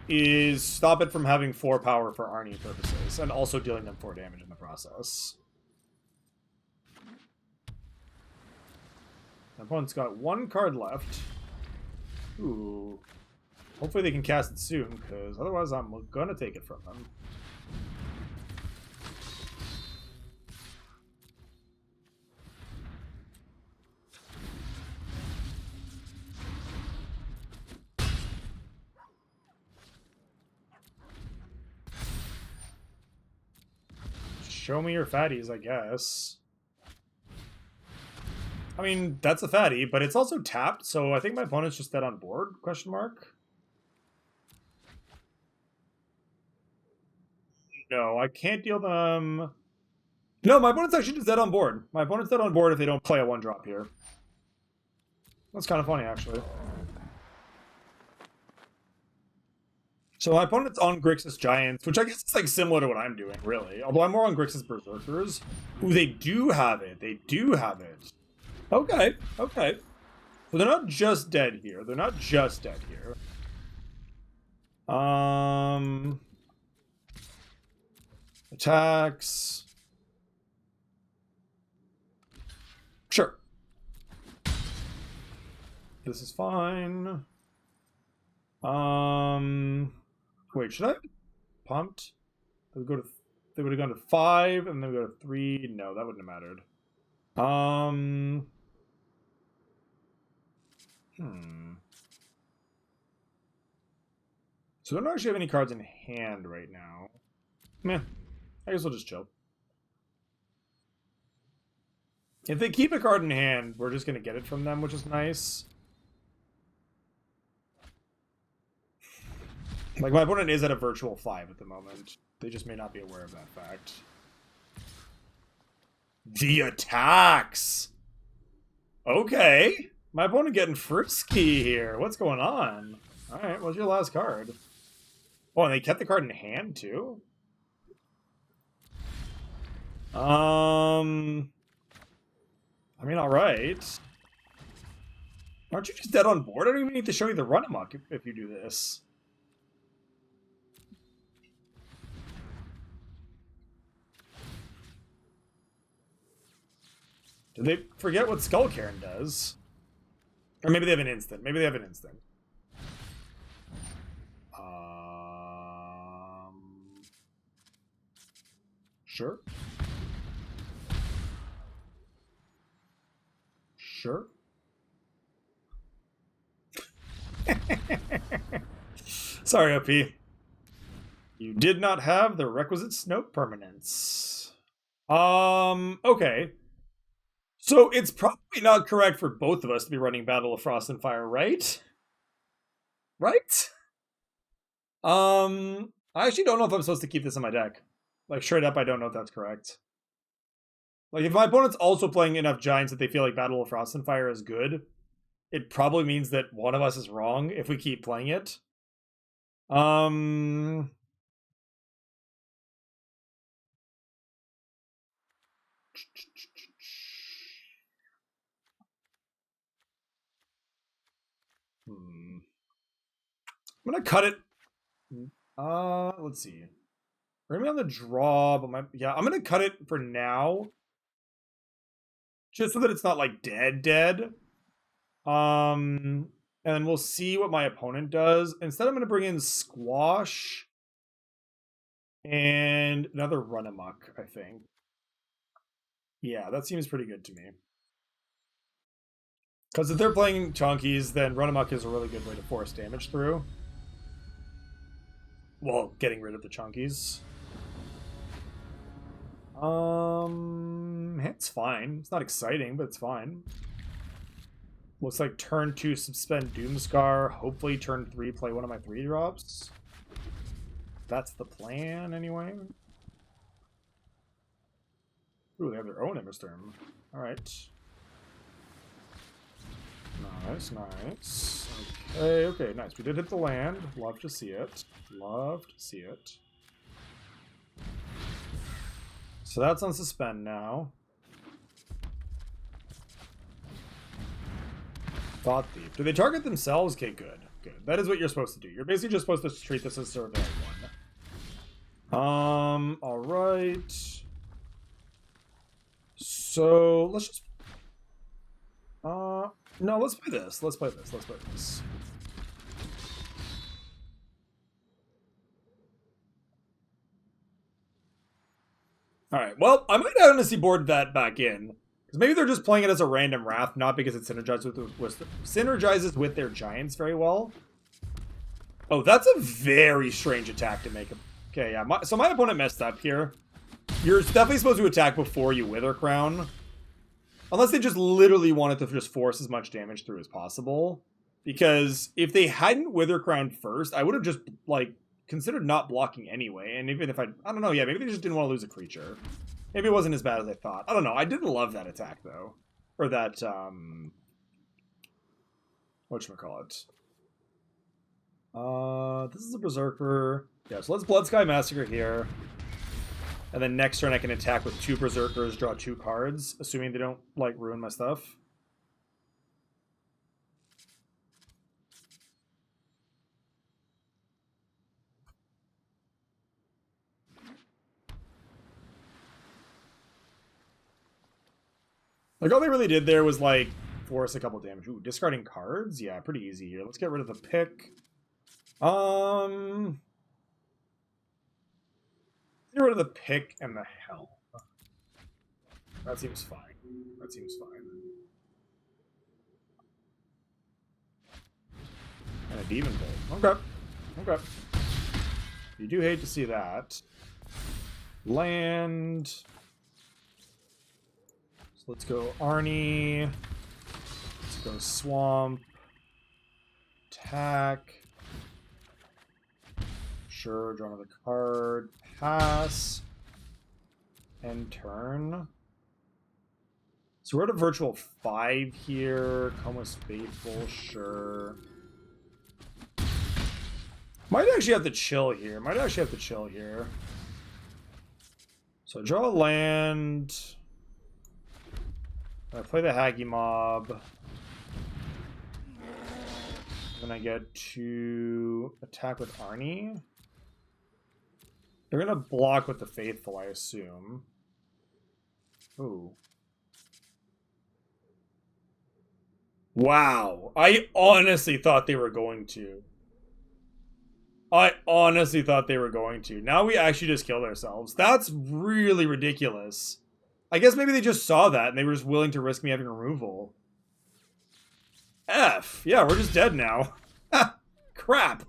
A: Is stop it from having 4 power for Arnie purposes, and also dealing them 4 damage in the process. My opponent's got 1 card left. Ooh. Hopefully they can cast it soon, because otherwise I'm gonna take it from them. Show me your fatties, I guess. I mean, that's a fatty, but it's also tapped, so I think my opponent's just dead on board, question mark. No, I can't deal them. No, my opponent's actually just dead on board. My opponent's dead on board if they don't play a 1-drop here. That's kind of funny, actually. So my opponent's on Grixis Giants, which I guess is like similar to what I'm doing, really. Although I'm more on Grixis Berserkers. Ooh, they do have it. They do have it. Okay, okay. So they're not just dead here. They're not just dead here. Attacks. Sure. This is fine. Wait, should I have pumped? They would have gone to 5, and then we go to 3. No, that wouldn't have mattered. So I don't actually have any cards in hand right now. Meh. I guess we'll just chill. If they keep a card in hand, we're just going to get it from them, which is nice. Like, my opponent is at a virtual 5 at the moment. They just may not be aware of that fact. The attacks! Okay. My opponent getting frisky here. What's going on? Alright, what's your last card? Oh, and they kept the card in hand, too? I mean, alright. Aren't you just dead on board? I don't even need to show you the run amok if you do this. Did they forget what Skull Cairn does? Or maybe they have an instant. Maybe they have an instant. Sure. Sure. Sorry, OP. You did not have the requisite Snoke permanence. Okay. So it's probably not correct for both of us to be running Battle of Frost and Fire, right? Right? I actually don't know if I'm supposed to keep this in my deck. Like, straight up, I don't know if that's correct. Like, if my opponent's also playing enough Giants that they feel like Battle of Frost and Fire is good, it probably means that one of us is wrong if we keep playing it. I'm gonna cut it. Let's see. We're gonna be on the draw, but yeah, I'm gonna cut it for now. Just so that it's not like dead. And then we'll see what my opponent does. Instead, I'm gonna bring in Squash and another Run Amok, I think. Yeah, that seems pretty good to me. Because if they're playing Chonkies, then Run Amok is a really good way to force damage through. Well, getting rid of the Chonkies. It's fine. It's not exciting, but it's fine. Looks like turn 2 suspend Doomscar. Hopefully turn 3 play one of my 3-drops. That's the plan, anyway. Ooh, they have their own Emberstorm. Alright. Nice, nice. Okay, nice. We did hit the land. Love to see it. Love to see it. So that's on suspend now. Thought Thief. Do they target themselves? Okay, good. Good. That is what you're supposed to do. You're basically just supposed to treat this as survey 1. Alright. So, let's just... no, let's play this. Let's play this. Let's play this. Alright, well, I might honestly board that back in. Because maybe they're just playing it as a random Wrath, not because it synergizes with their Giants very well. Oh, that's a very strange attack to make. Okay, yeah, so my opponent messed up here. You're definitely supposed to attack before you Wither Crown. Unless they just literally wanted to just force as much damage through as possible. Because if they hadn't Wither Crown first, I would have just, like, considered not blocking anyway. And even if I don't know, yeah, maybe they just didn't want to lose a creature. Maybe it wasn't as bad as I thought. I don't know. I didn't love that attack, though. Or that, whatchamacallit? This is a Berserker. Yeah, so let's Blood Sky Massacre here. And then next turn I can attack with 2 Berserkers, draw 2 cards, assuming they don't, like, ruin my stuff. Like, all they really did there was, like, force a couple damage. Ooh, discarding cards? Yeah, pretty easy here. Let's get rid of the pick. Get rid of the pick and the helm. That seems fine. That seems fine. And a Demon Bolt. Okay. Okay. You do hate to see that. Land. So let's go Arnie. Let's go Swamp. Attack. Sure, draw another card. Pass. End turn. So we're at a virtual 5 here. Coma's Faithful, sure. Might actually have to chill here. So draw a land. I play the Haggy Mob. Then I get to attack with Arnie. They're gonna block with the Faithful, I assume. Ooh. Wow. I honestly thought they were going to. Now we actually just killed ourselves. That's really ridiculous. I guess maybe they just saw that and they were just willing to risk me having removal. F. Yeah, we're just dead now. Crap.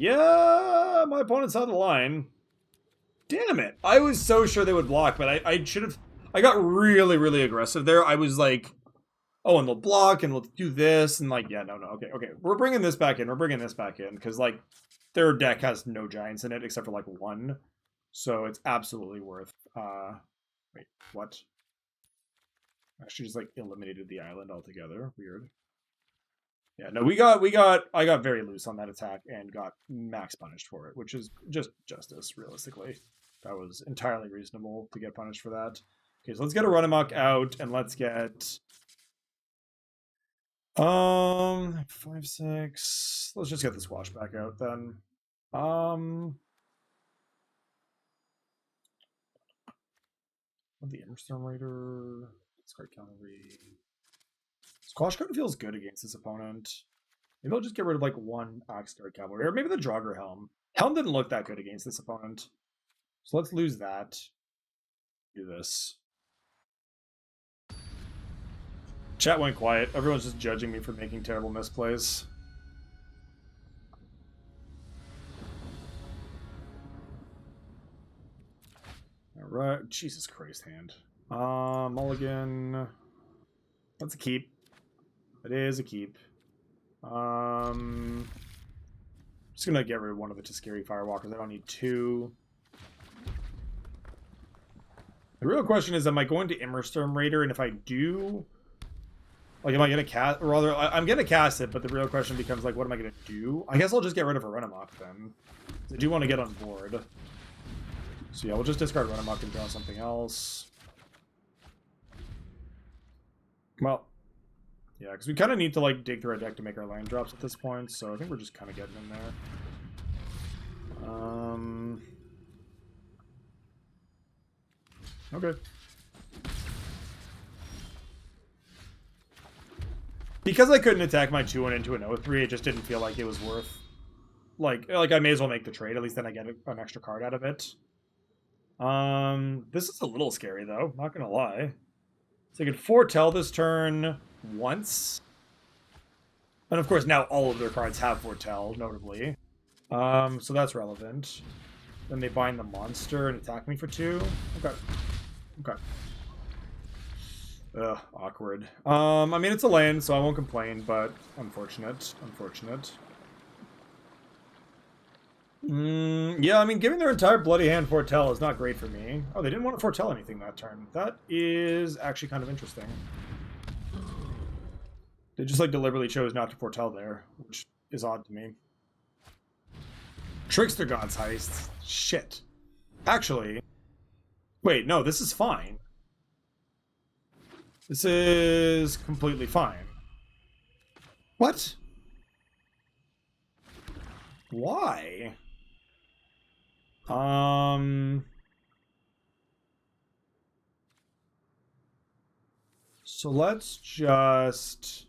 A: Yeah, my opponent's on the line. Damn it. I was so sure they would block, but I should have... I got really, really aggressive there. I was like, oh, and they'll block, and we'll do this, and like, yeah, no, okay. We're bringing this back in, because, like, their deck has no Giants in it, except for, like, 1. So it's absolutely worth... Wait, what? Actually just, like, eliminated the island altogether. Weird. Yeah, no, I got very loose on that attack and got max punished for it, which is just justice, realistically. That was entirely reasonable to get punished for that. Okay, so let's get a run amok out, and let's get... 5, 6... Let's just get the squash back out, then. The Emberstorm Raider... Discard Cavalry... Squash kind of feels good against this opponent. Maybe I'll just get rid of, like, 1 Oxguard Cavalry. Or maybe the Draugr Helm. Helm didn't look that good against this opponent. So let's lose that. Do this. Chat went quiet. Everyone's just judging me for making terrible misplays. Alright. Jesus Christ, hand. Mulligan. That's a keep. It is a keep. Just gonna get rid of 1 of the Tuscary Firewalkers. I don't need 2. The real question is, am I going to Emberstorm Raider? And if I do, like, am I gonna cast? Or rather, I'm gonna cast it, but the real question becomes, like, what am I gonna do? I guess I'll just get rid of a Renamok then. I do want to get on board. So yeah, we'll just discard Renamok and draw something else. Well, yeah, because we kind of need to, like, dig through our deck to make our land drops at this point, so I think we're just kind of getting in there. Okay. Because I couldn't attack my 2-1 into an 0-3, it just didn't feel like it was worth like I may as well make the trade. At least then I get an extra card out of it. This is a little scary though. Not gonna lie. So I could foretell this turn once, and of course now all of their cards have foretell, notably. So that's relevant. Then they bind the monster and attack me for 2. Okay. Okay. Ugh, awkward. I mean, it's a land, so I won't complain, but unfortunate. Unfortunate. Yeah, I mean, giving their entire bloody hand foretell is not great for me. Oh, they didn't want to foretell anything that turn. That is actually kind of interesting. They just, like, deliberately chose not to foretell there, which is odd to me. Trickster God's Heist. Shit. Actually, wait, no, this is fine. This is completely fine. What? Why? So let's just...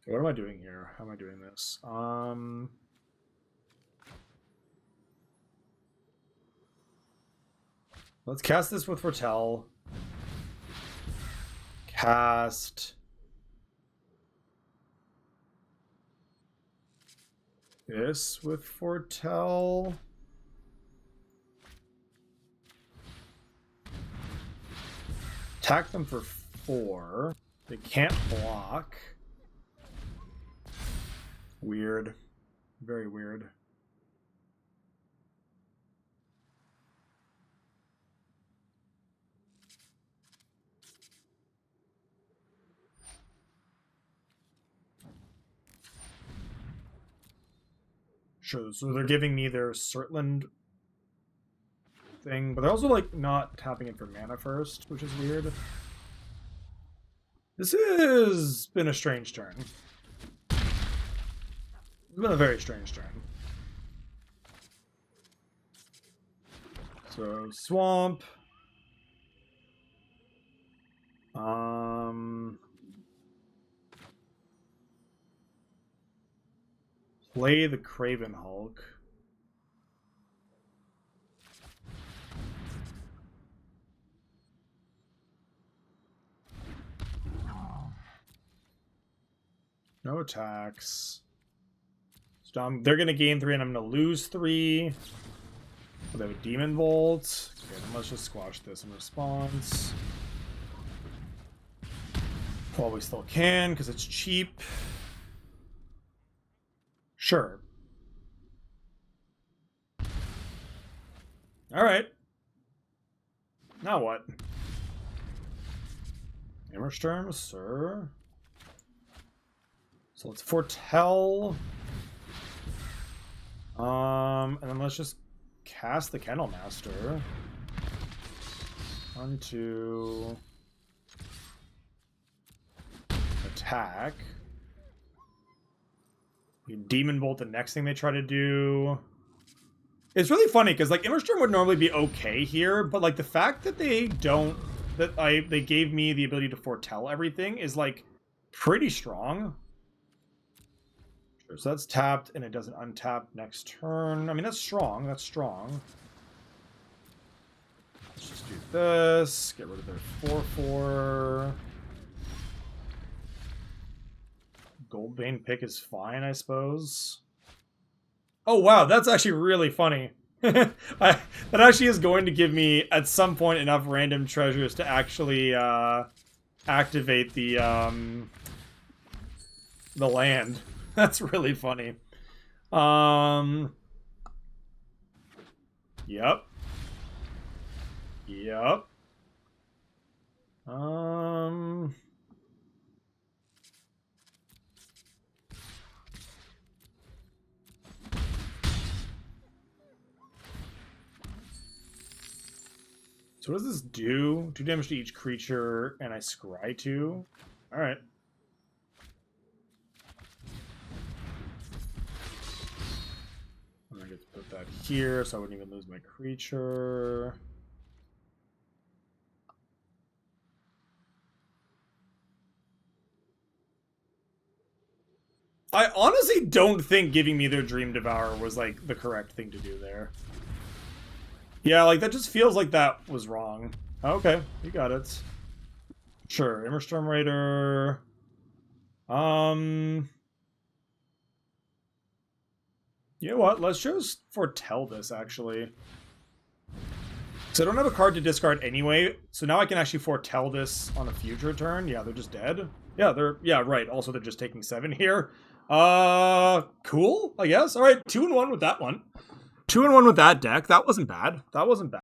A: What am I doing here? How am I doing this? Let's cast this with foretell. Cast this with foretell. Attack them for 4. They can't block. Weird. Very weird. Sure, so they're giving me their Surtland thing, but they're also, like, not tapping in for mana first, which is weird. This has been a strange turn. It's been a very strange turn. So, swamp. Play the Craven Hulk. No attacks. So they're going to gain 3 and I'm going to lose 3. Oh, they have a Demon Bolt. Okay, then let's just squash this in response. While we still can, because it's cheap. Sure. Alright. Now what? Hammersturm, sir. So let's foretell. And then let's just cast the Kennel Master. 1, 2. Attack. You Demon Bolt the next thing they try to do. It's really funny because, like, Immersturm would normally be okay here, but, like, the fact that they don't, they gave me the ability to foretell everything is, like, pretty strong. Sure, so that's tapped and it doesn't untap next turn. I mean, that's strong. That's strong. Let's just do this. Get rid of their 4/4. Goldbane pick is fine, I suppose. Oh, wow, that's actually really funny. That actually is going to give me, at some point, enough random treasures to actually activate the land. That's really funny. Yep. Yep. So what does this do? 2 damage to each creature, and I scry 2? Alright. I'm gonna get to put that here, so I wouldn't even lose my creature. I honestly don't think giving me their Dream Devourer was, like, the correct thing to do there. Yeah, like, that just feels like that was wrong. Okay, you got it. Sure, Immerstorm Raider. You know what? Let's just foretell this, actually. So I don't have a card to discard anyway, so now I can actually foretell this on a future turn. Yeah, they're just dead. Yeah, right. Also, they're just taking 7 here. Cool, I guess. All right, 2-1 with that one. 2-1 with that deck. That wasn't bad. That wasn't bad.